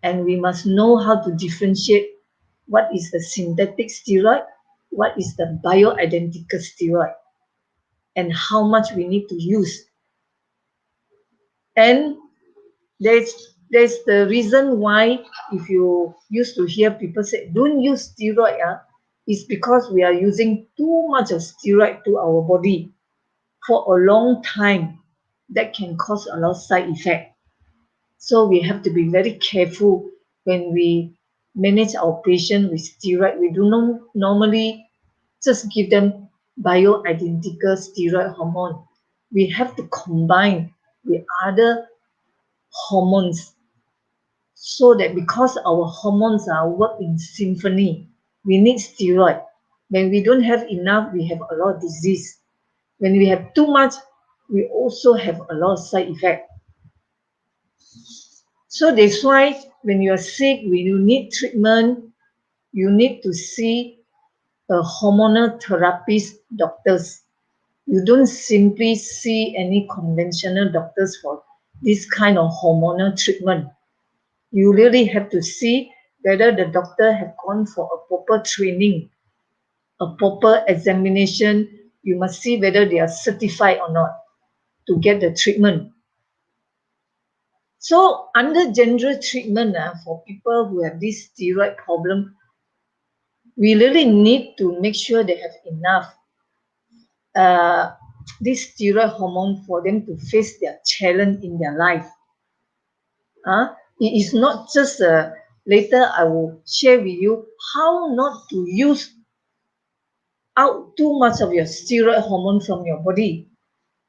And we must know how to differentiate what is the synthetic steroid, what is the bioidentical steroid, and how much we need to use. And there's the reason why, if you used to hear people say don't use steroid, is because we are using too much of steroid to our body for a long time. That can cause a lot of side effect. So we have to be very careful when we manage our patient with steroid. We do not normally just give them bioidentical steroid hormone. We have to combine with other hormones, so that because our hormones are work in symphony, we need steroid. When we don't have enough, we have a lot of disease. When we have too much, we also have a lot of side effect. So that's why when you are sick, when you need treatment, you need to see a hormonal therapist doctors. You don't simply see any conventional doctors for this kind of hormonal treatment. You really have to see whether the doctor have gone for a proper training, a proper examination. You must see whether they are certified or not to get the treatment. So under general treatment, for people who have this steroid problem, we really need to make sure they have enough this steroid hormone for them to face their challenge in their life. It is not just later I will share with you how not to use out too much of your steroid hormone from your body.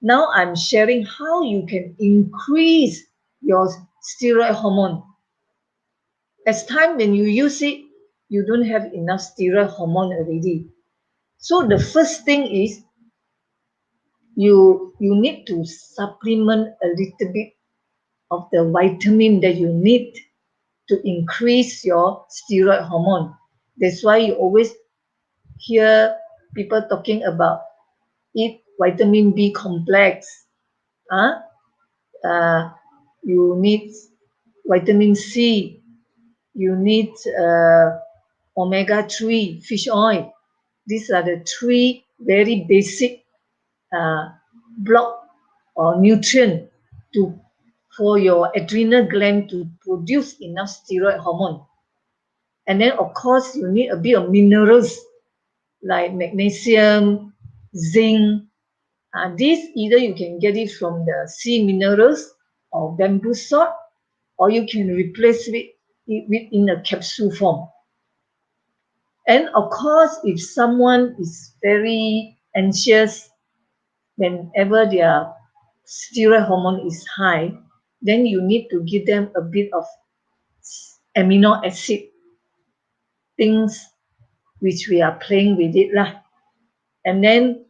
Now I'm sharing how you can increase your steroid hormone. As time when you use it, you don't have enough steroid hormone already. So the first thing is you need to supplement a little bit of the vitamin that you need to increase your steroid hormone. That's why you always hear people talking about eat vitamin B complex. You need vitamin C. You need omega-3 fish oil. These are the three very basic block or nutrient for your adrenal gland to produce enough steroid hormone. And then of course you need a bit of minerals like magnesium, zinc. These either you can get it from the sea minerals or bamboo salt, or you can replace it in a capsule form. And of course, if someone is very anxious, whenever their steroid hormone is high, then you need to give them a bit of amino acid things which we are playing with it lah. And then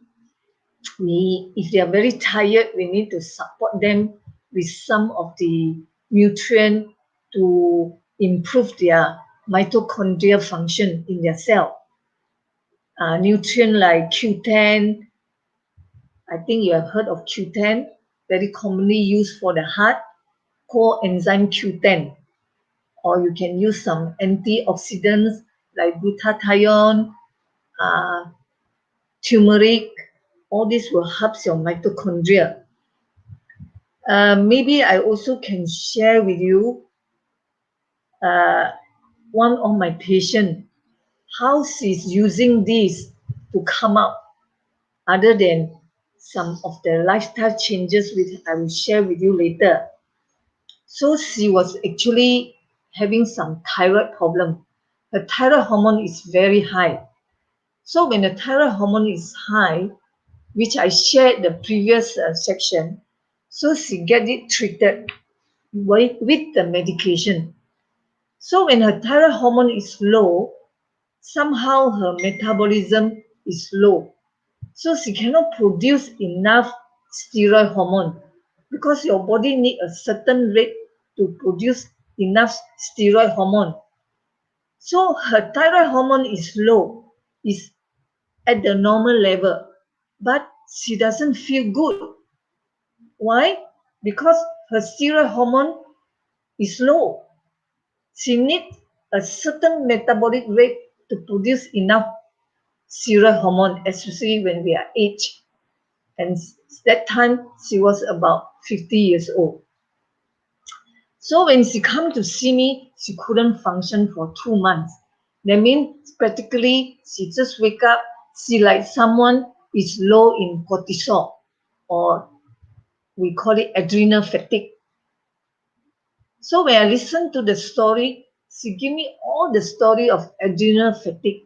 if they are very tired, we need to support them with some of the nutrient to improve their mitochondrial function in their cell. Nutrient like Q10, I think you have heard of Q10, very commonly used for the heart, coenzyme Q10. Or you can use some antioxidants like glutathione, turmeric. All this will help your mitochondria. Maybe I also can share with you one of my patients, how she's using this to come up, other than some of the lifestyle changes which I will share with you later. So she was actually having some thyroid problem. Her thyroid hormone is very high. So when the thyroid hormone is high, which I shared the previous section, so she get it treated with the medication. So when her thyroid hormone is low, somehow her metabolism is low. So she cannot produce enough steroid hormone because your body need a certain rate to produce enough steroid hormone. So her thyroid hormone is low, is at the normal level, but she doesn't feel good. Why? Because her steroid hormone is low. She needs a certain metabolic rate to produce enough steroid hormone, especially when we are aged. And that time she was about 50 years old. So when she come to see me, she couldn't function for 2 months. That means practically she just wake up, see like someone is low in cortisol, or we call it adrenal fatigue. So when I listened to the story, she give me all the story of adrenal fatigue.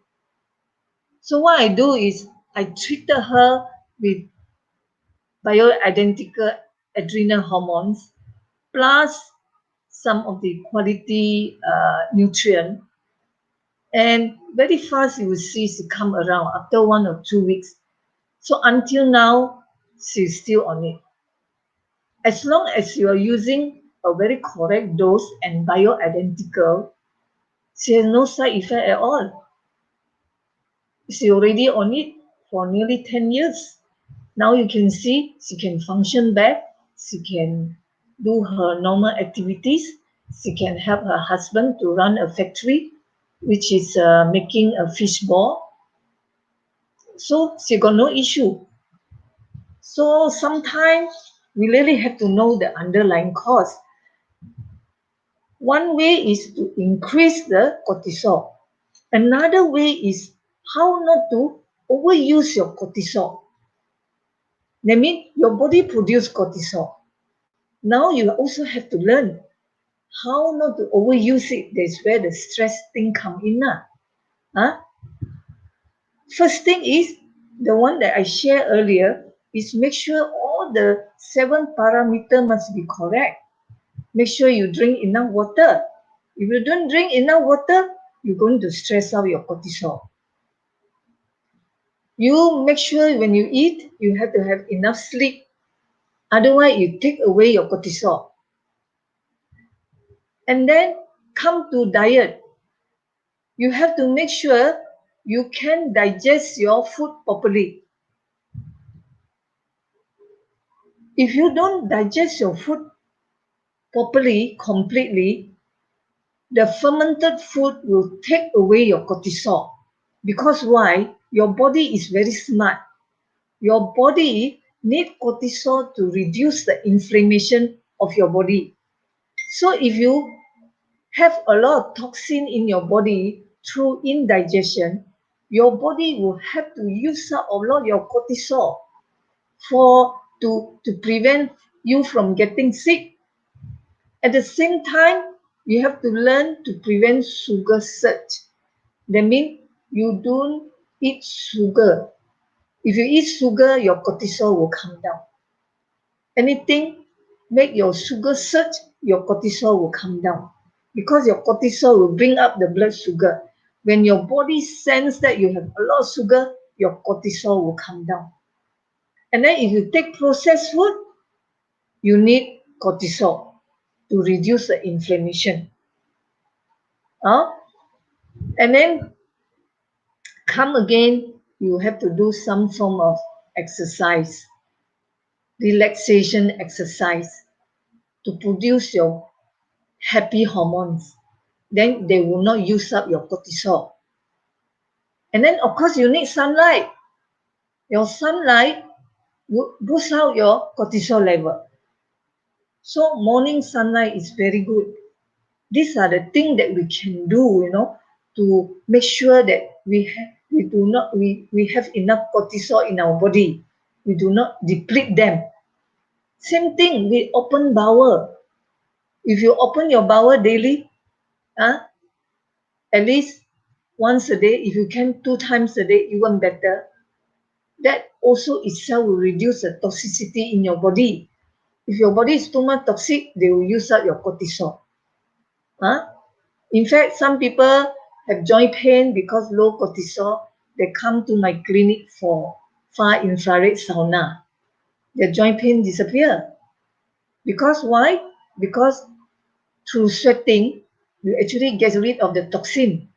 So what I do is I treated her with bioidentical adrenal hormones plus some of the quality nutrient, and very fast you will see she come around after 1 or 2 weeks. So until now, she's still on it. As long as you are using a very correct dose and bioidentical, she has no side effect at all. She already on it for nearly 10 years. Now you can see she can function back. She can do her normal activities. She can help her husband to run a factory, which is making a fish ball. So she got no issue. So sometimes we really have to know the underlying cause. One way is to increase the cortisol. Another way is how not to overuse your cortisol. That means your body produces cortisol. Now you also have to learn how not to overuse it. That's where the stress thing come in. Huh? First thing is the one that I shared earlier is make sure all the 7 parameters must be correct. Make sure you drink enough water. If you don't drink enough water, you're going to stress out your cortisol. You make sure when you eat, you have to have enough sleep. Otherwise, you take away your cortisol. And then come to diet. You have to make sure you can digest your food properly. If you don't digest your food properly, completely, the fermented food will take away your cortisol. Because why? Your body is very smart. Your body needs cortisol to reduce the inflammation of your body. So if you have a lot of toxin in your body through indigestion, your body will have to use up a lot of your cortisol to prevent you from getting sick. At the same time, you have to learn to prevent sugar surge. That means you don't eat sugar. If you eat sugar, your cortisol will come down. Anything make your sugar surge, your cortisol will come down. Because your cortisol will bring up the blood sugar. When your body sense that you have a lot of sugar, your cortisol will come down. And then if you take processed food, you need cortisol to reduce the inflammation. Uh, and then come again, you have to do some form of exercise, relaxation exercise to produce your happy hormones. Then they will not use up your cortisol. And then, of course, you need sunlight. Your sunlight will boost out your cortisol level. So morning sunlight is very good. These are the things that we can do, to make sure that we have enough cortisol in our body. We do not deplete them. Same thing with open bowel. If you open your bowel daily, at least once a day, if you can 2 times a day, even better. That also itself will reduce the toxicity in your body. If your body is too much toxic, they will use up your cortisol. In fact, some people have joint pain because low cortisol. They come to my clinic for far infrared sauna. Their joint pain disappear. Because why? Because through sweating, you actually get rid of the toxin.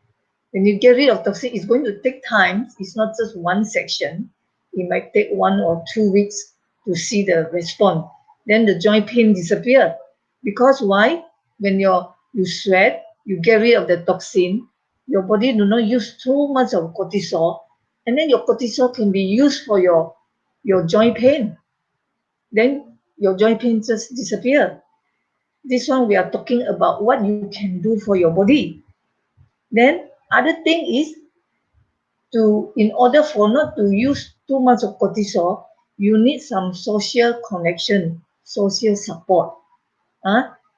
When you get rid of toxin, it's going to take time. It's not just one section. It might take 1 or 2 weeks to see the response. Then the joint pain disappear. Because why? When you sweat, you get rid of the toxin. Your body do not use too much of cortisol, and then your cortisol can be used for your joint pain. Then your joint pain just disappear. This one we are talking about what you can do for your body. Then other thing is in order for not to use too much of cortisol, you need some social connection, social support.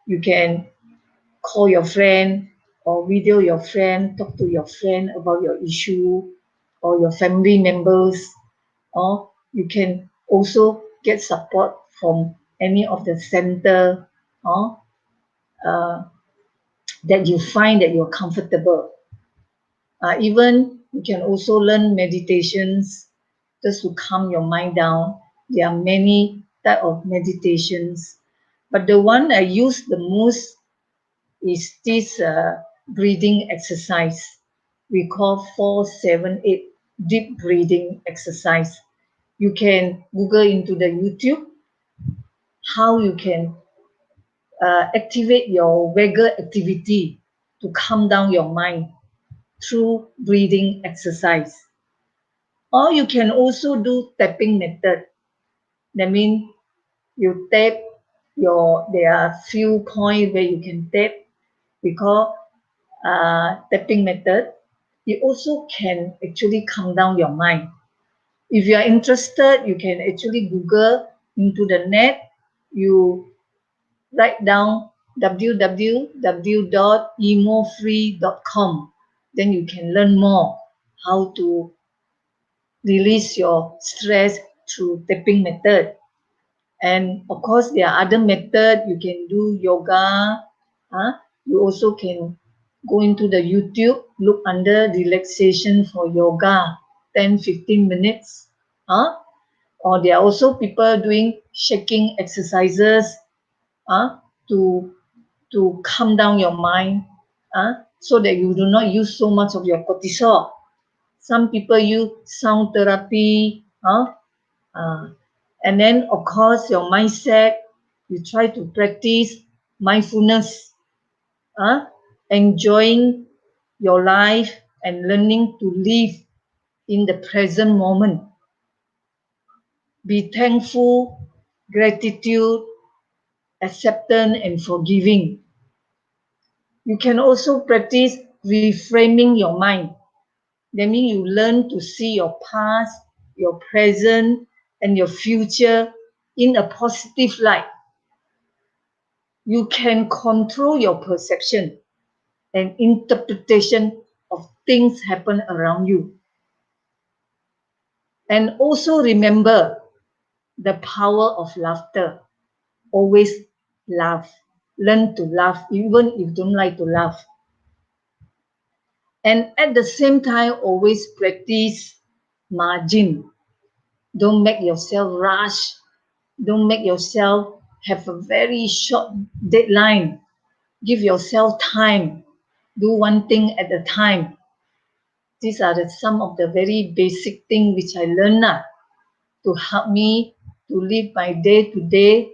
You can call your friend or video your friend, talk to your friend about your issue or your family members, or you can also get support from any of the center or that you find that you're comfortable. Even you can also learn meditations just to calm your mind down. There are many type of meditations, but the one I use the most is this breathing exercise. We call 478 deep breathing exercise. You can Google into the YouTube how you can activate your vagal activity to calm down your mind through breathing exercise. Or you can also do tapping method. That means you tap there are few points where you can tap. We call tapping method. It also can actually calm down your mind. If you are interested, you can actually Google into the net. You write down www.emofree.com. Then you can learn more how to release your stress through tapping method. And of course, there are other methods. You can do yoga. You also can go into the YouTube, look under relaxation for yoga, 10-15 minutes. Or there are also people doing shaking exercises to calm down your mind so that you do not use so much of your cortisol. Some people use sound therapy. And then, of course, your mindset, you try to practice mindfulness, enjoying your life and learning to live in the present moment. Be thankful, gratitude, acceptance, and forgiving. You can also practice reframing your mind. That means you learn to see your past, your present, and your future in a positive light. you can control your perception and interpretation of things happen around you. And also remember the power of laughter. Always laugh. Learn to laugh, even if you don't like to laugh. And at the same time, always practice margin. Don't make yourself rush. Don't make yourself have a very short deadline. Give yourself time. Do one thing at a time. These are some of the very basic things which I learned to help me to live my day to day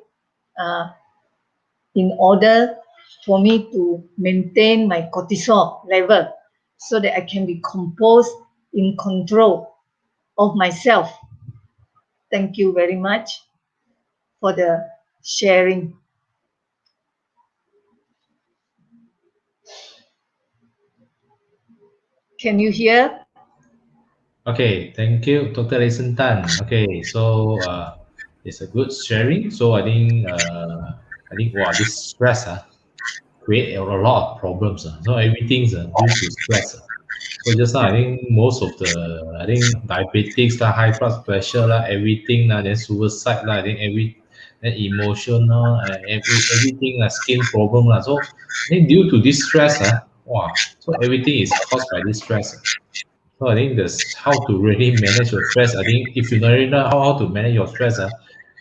in order for me to maintain my cortisol level so that I can be composed in control of myself. Thank you very much for the sharing. Can you hear? Okay, thank you, Dr. Listen Tan. Okay, so it's a good sharing. So I think wow, this stress create a lot of problems. So everything's due to stress. So just now, I think most of I think diabetics lah, high blood pressure lah, everything lah, then suicide lah, I think then emotional, everything lah, skin problem lah. So I think due to this stress, wow, so everything is caused by this stress. So I think that's how to really manage your stress. I think if you already know how to manage your stress,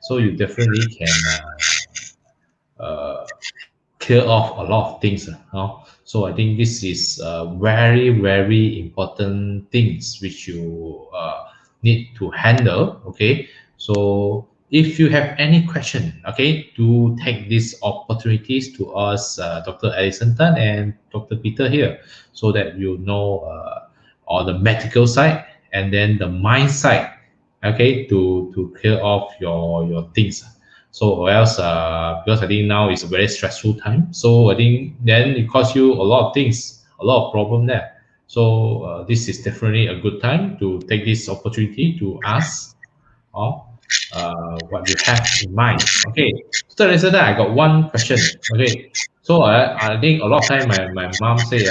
so you definitely can clear off a lot of things. So I think this is very, very important things which you need to handle. Okay. So if you have any question, okay, do take these opportunities to ask Dr. Alison Tan and Dr. Peter here so that you know on the medical side and then the mind side, okay, to clear off your things. So or else because I think now is a very stressful time, so I think then it costs you a lot of things, a lot of problem there. So this is definitely a good time to take this opportunity to ask or what you have in mind. Okay, so listen, I got one question. Okay, so I think a lot of time my mom say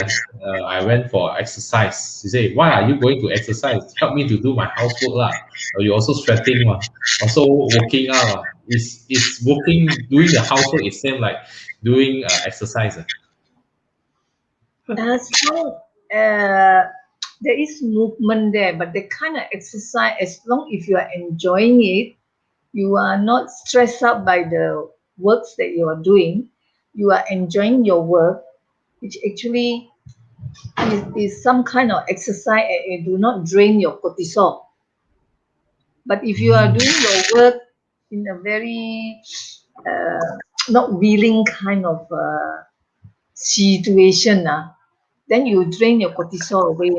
I went for exercise. She say, why are you going to exercise? Help me to do my housework lah. You also sweating ma, also working out lah. Is working doing the housework is same like doing exercise. So there is movement there, but the kind of exercise, as long if you are enjoying it, you are not stressed out by the works that you are doing, you are enjoying your work, which actually is some kind of exercise and it do not drain your cortisol. But if you are doing your work in a very not willing kind of situation, then you drain your cortisol away,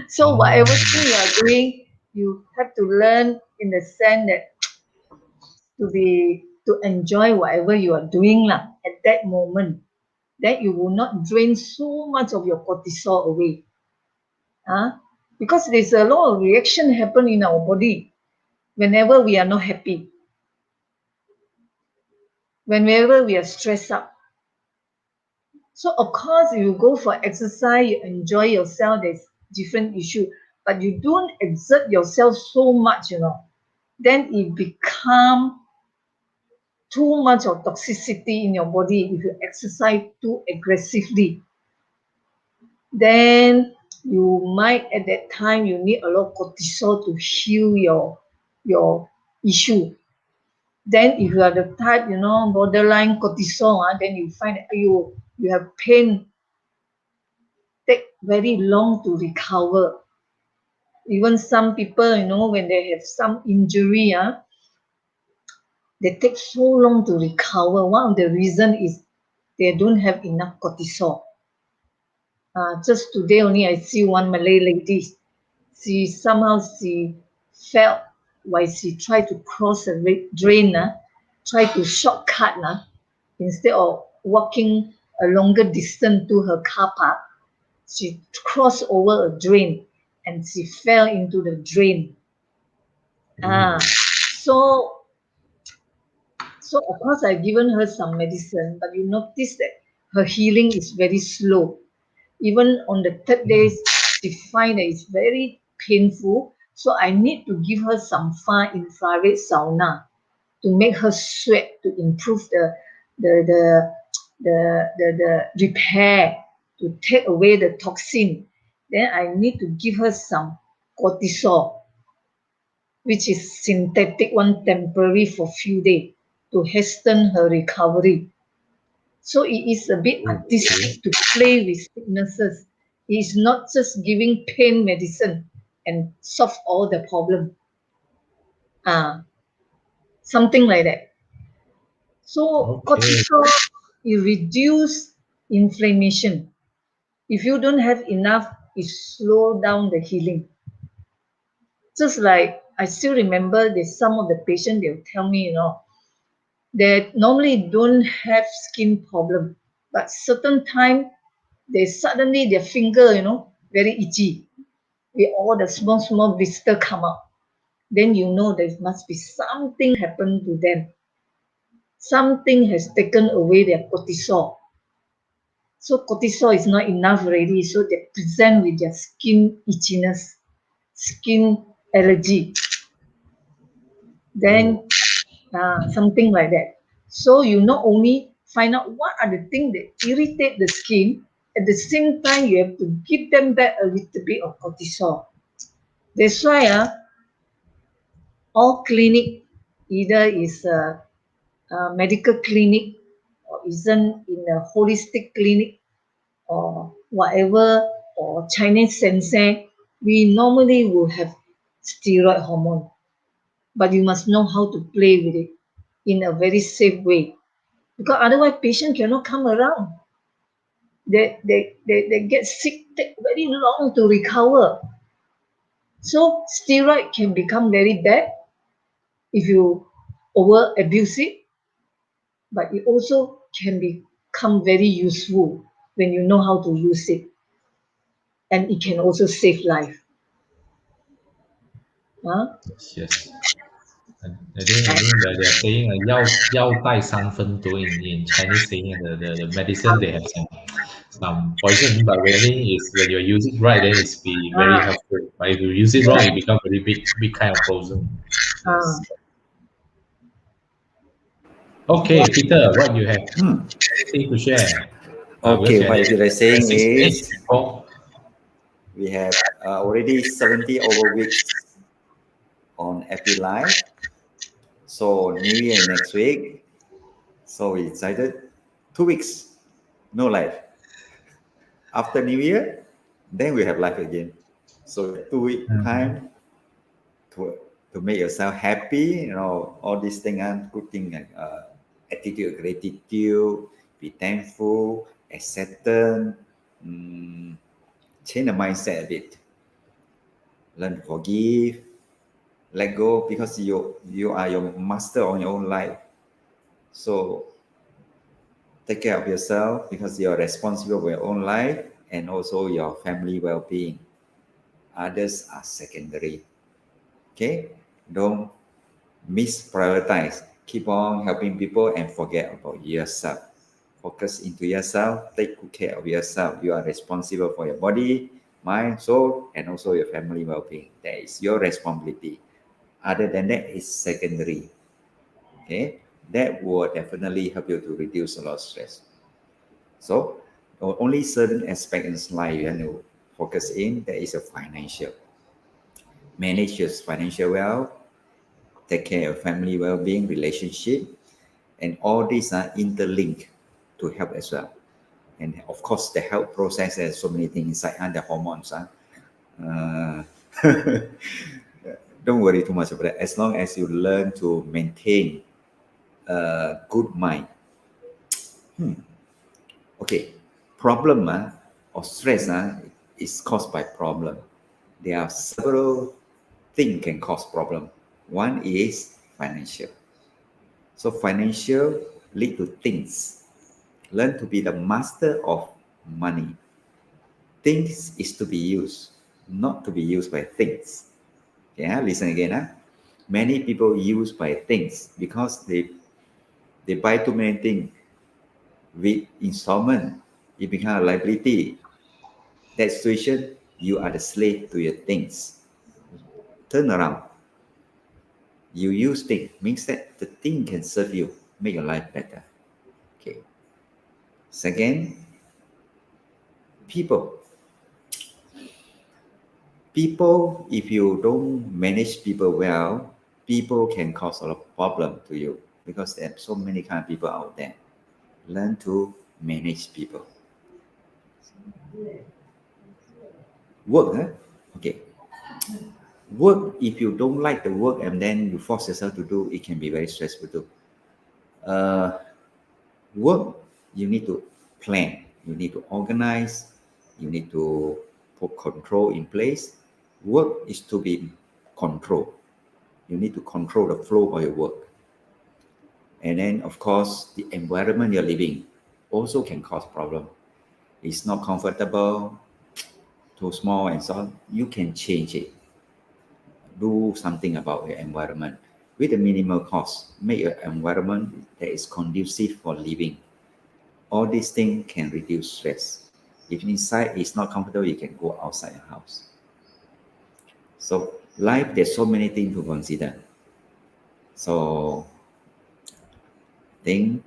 So whatever thing you are doing, you have to learn in the sense that to enjoy whatever you are doing at that moment. That you will not drain so much of your cortisol away. Because there's a lot of reaction happen in our body whenever we are not happy. Whenever we are stressed out. So of course, you go for exercise, you enjoy yourself, there's different issue, but you don't exert yourself so much, then it become too much of toxicity in your body if you exercise too aggressively. Then you might at that time you need a lot of cortisol to heal your issue. Then if you are the type, borderline cortisol, then you find that you have pain, take very long to recover. Even some people, when they have some injury, they take so long to recover. One of the reason is they don't have enough cortisol. Just today only I see one Malay lady. She felt while she tried to cross a drain, try to shortcut instead of walking a longer distance to her car park. She crossed over a drain and she fell into the drain. So So of course I've given her some medicine, but you notice that her healing is very slow. Even on the third day, she find that it's very painful. So I need to give her some far infrared sauna to make her sweat, to improve the the the repair, to take away the toxin. Then I need to give her some cortisol, which is synthetic one, temporary for few days, to hasten her recovery. So it is a bit Okay. artistic to play with sicknesses. It is not just giving pain medicine and solve all the problem. Something like that. So Okay. cortisol, it reduce inflammation. If you don't have enough, it slow down the healing. Just like I still remember there's some of the patient they'll tell me, they normally don't have skin problem, but certain time they suddenly their finger, very itchy, with all the small blister come up. Then you know there must be something happened to them. Something has taken away their cortisol. So cortisol is not enough already. So they present with their skin itchiness, skin allergy. Oh, Then something like that. So you not only find out what are the things that irritate the skin, at the same time you have to give them back a little bit of cortisol. That's why all clinic either is a medical clinic or isn't in a holistic clinic or whatever or Chinese sensei, we normally will have steroid hormone, but you must know how to play with it in a very safe way because otherwise patient cannot come around. They get sick, take very long to recover. So steroid can become very bad if you over abuse it, but it also can become very useful when you know how to use it, and it can also save life. Huh? yes, yes. I think that they are saying 药带三分毒 in Chinese saying the medicine they have some poison, but really is when you use it right, then it's be very Ah, helpful. But if you use it wrong, it become very big kind of poison. ah. Yes. Okay, Peter, what you have anything to share? Because Okay, you are what you are at saying 6 minutes is before. we have already 70 over weeks on FB Live. So New Year next week. So we decided 2 weeks, no live. After New Year, then we have live again. So 2 week Mhm. time to to make yourself happy, all these things are good thing like attitude, gratitude, be thankful, acceptance, mm, change the mindset a bit, learn to forgive, let go because you are your master on your own life. So take care of yourself because you are responsible for your own life and also your family well-being. Others are secondary. Okay, don't misprioritize. Keep on helping people and forget about yourself. Focus into yourself. Take good care of yourself. You are responsible for your body, mind, soul, and also your family well-being. That is your responsibility. Other than that, is secondary. Okay, that will definitely help you to reduce a lot of stress. So, only certain aspect in life you have to focus in. That is a financial. Manage your financial well, take care of family well-being, relationship, and all these are interlinked to help as well. And of course, the health process has so many things inside and the hormones. Uh, don't worry too much about that. As long as you learn to maintain a good mind. Okay, problem or stress is caused by problem. There are several things can cause problem. One is financial. So financial lead to things. Learn to be the master of money. Things is to be used, not to be used by things. Okay, listen again. Many people use by things because they They buy too many things with installment. It becomes a liability. That situation, you are the slave to your things. Turn around. You use thing means that the thing can serve you, make your life better. Okay. Second, people. People, if you don't manage people well, people can cause a lot of problem to you because there are so many kind of people out there. Learn to manage people. Work, huh? Okay. Work, if you don't like the work and then you force yourself to do, it can be very stressful too. Uh, Work, you need to plan, you need to organize, you need to put control in place. Work is to be controlled. You need to control the flow of your work. And then, of course, the environment you're living also can cause problem. It's not comfortable, too small and so on. You can change it. Do something about your environment with a minimal cost. Make your environment that is conducive for living. All these things can reduce stress. If inside is not comfortable, you can go outside the house. So life, there's so many things to consider. So think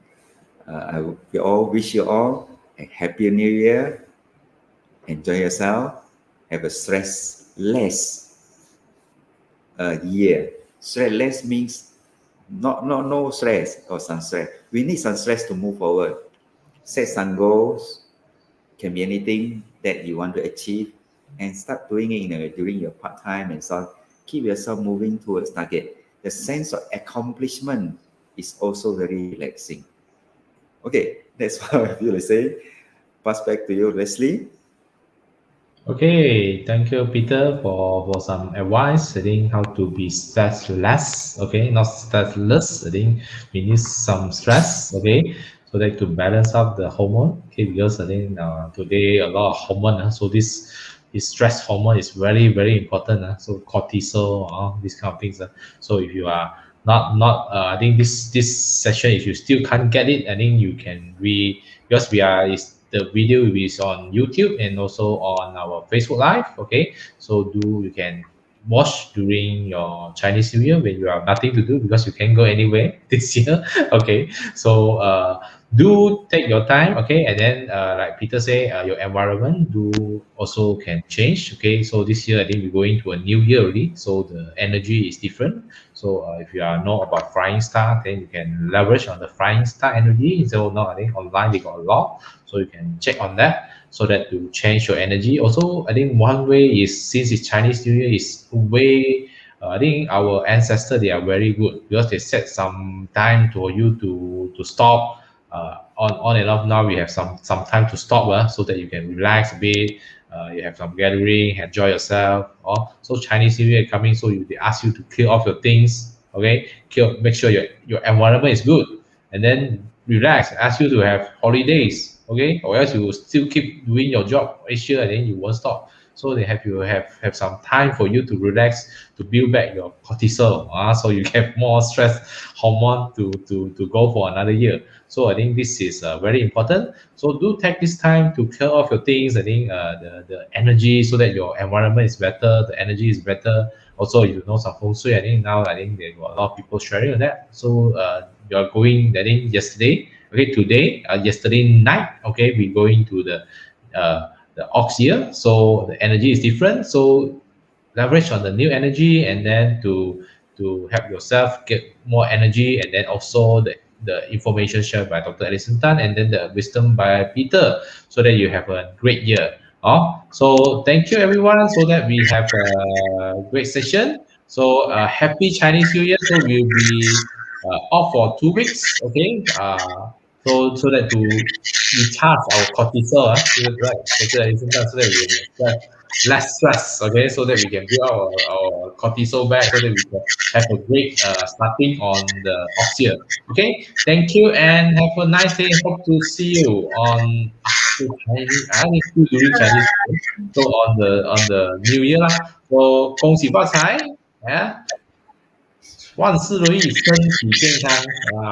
we all wish you all a happy new year. Enjoy yourself. Have a stress less year. Stress less means no stress or some stress. We need some stress to move forward. Set some goals. Can be anything that you want to achieve, and start doing it during your part time and so on. Keep yourself moving towards target. The sense of accomplishment is also very relaxing. Okay, that's what I feel to say. Pass back to you, Leslie. Okay, thank you, Peter, for some advice. I think how to be stressless. Okay, not stressless. I think we need some stress. Okay, so that to balance up the hormone. Okay, because I think today a lot of hormone. So this stress hormone is very important. So cortisol, these kind of things. So if you are not I think this session, if you still can't get it, I think you can because we are is the video is on YouTube and also on our Facebook Live. Okay, so you can watch during your Chinese New Year when you have nothing to do because you can't go anywhere this year. Okay, so do take your time. Okay, and then like Peter say, your environment do also can change. Okay, so this year I think we're going to a new year already, so the energy is different. So if you are know about Flying Star, then you can leverage on the Flying Star energy. So now I think online they got a lot, so you can check on that so that to change your energy. Also, I think one way is since it's Chinese New Year is way. I think our ancestors they are very good because they set some time for you to stop. On and off now we have some time to stop, so that you can relax a bit. You have some gathering, enjoy yourself. So Chinese New Year coming, so they ask you to clear off your things. Okay, make sure your environment is good, and then relax. Ask you to have holidays. Okay, or else you will still keep doing your job each year, and then you won't stop. So they have you have some time for you to relax, to build back your cortisol, so you get more stress hormone to go for another year. So I think this is very important. So do take this time to clear off your things. I think the energy so that your environment is better, the energy is better. Also, you know some feng shui. I think now I think there got a lot of people sharing on that. So you are going. I think yesterday, okay, today, yesterday night, okay, we going to the ox year. So the energy is different. So leverage on the new energy and then to help yourself get more energy, and then also the information shared by Dr. Alison Tan and then the wisdom by Peter, so that you have a great year. So thank you everyone, so that we have a great session. So happy Chinese New Year. So we'll be off for 2 weeks. Okay, so that to recharge our cortisol, right, Dr. Alison Tan, so that we have less stress, okay, so that we can build our cortisol back, so that we can have a great starting on the ox year. Okay, thank you and have a nice day. Hope to see you on after Chinese. I think still during Chinese New Year. So on the New Year lah. So 恭喜发财, yeah. 万事如意，身体健康。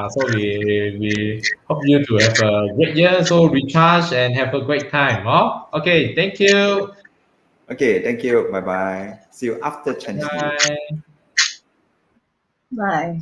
So we hope you to have a great year. So recharge and have a great time. Oh, okay. Thank you. Okay, thank you. Bye bye. See you after Chinese New Year. Bye. Bye.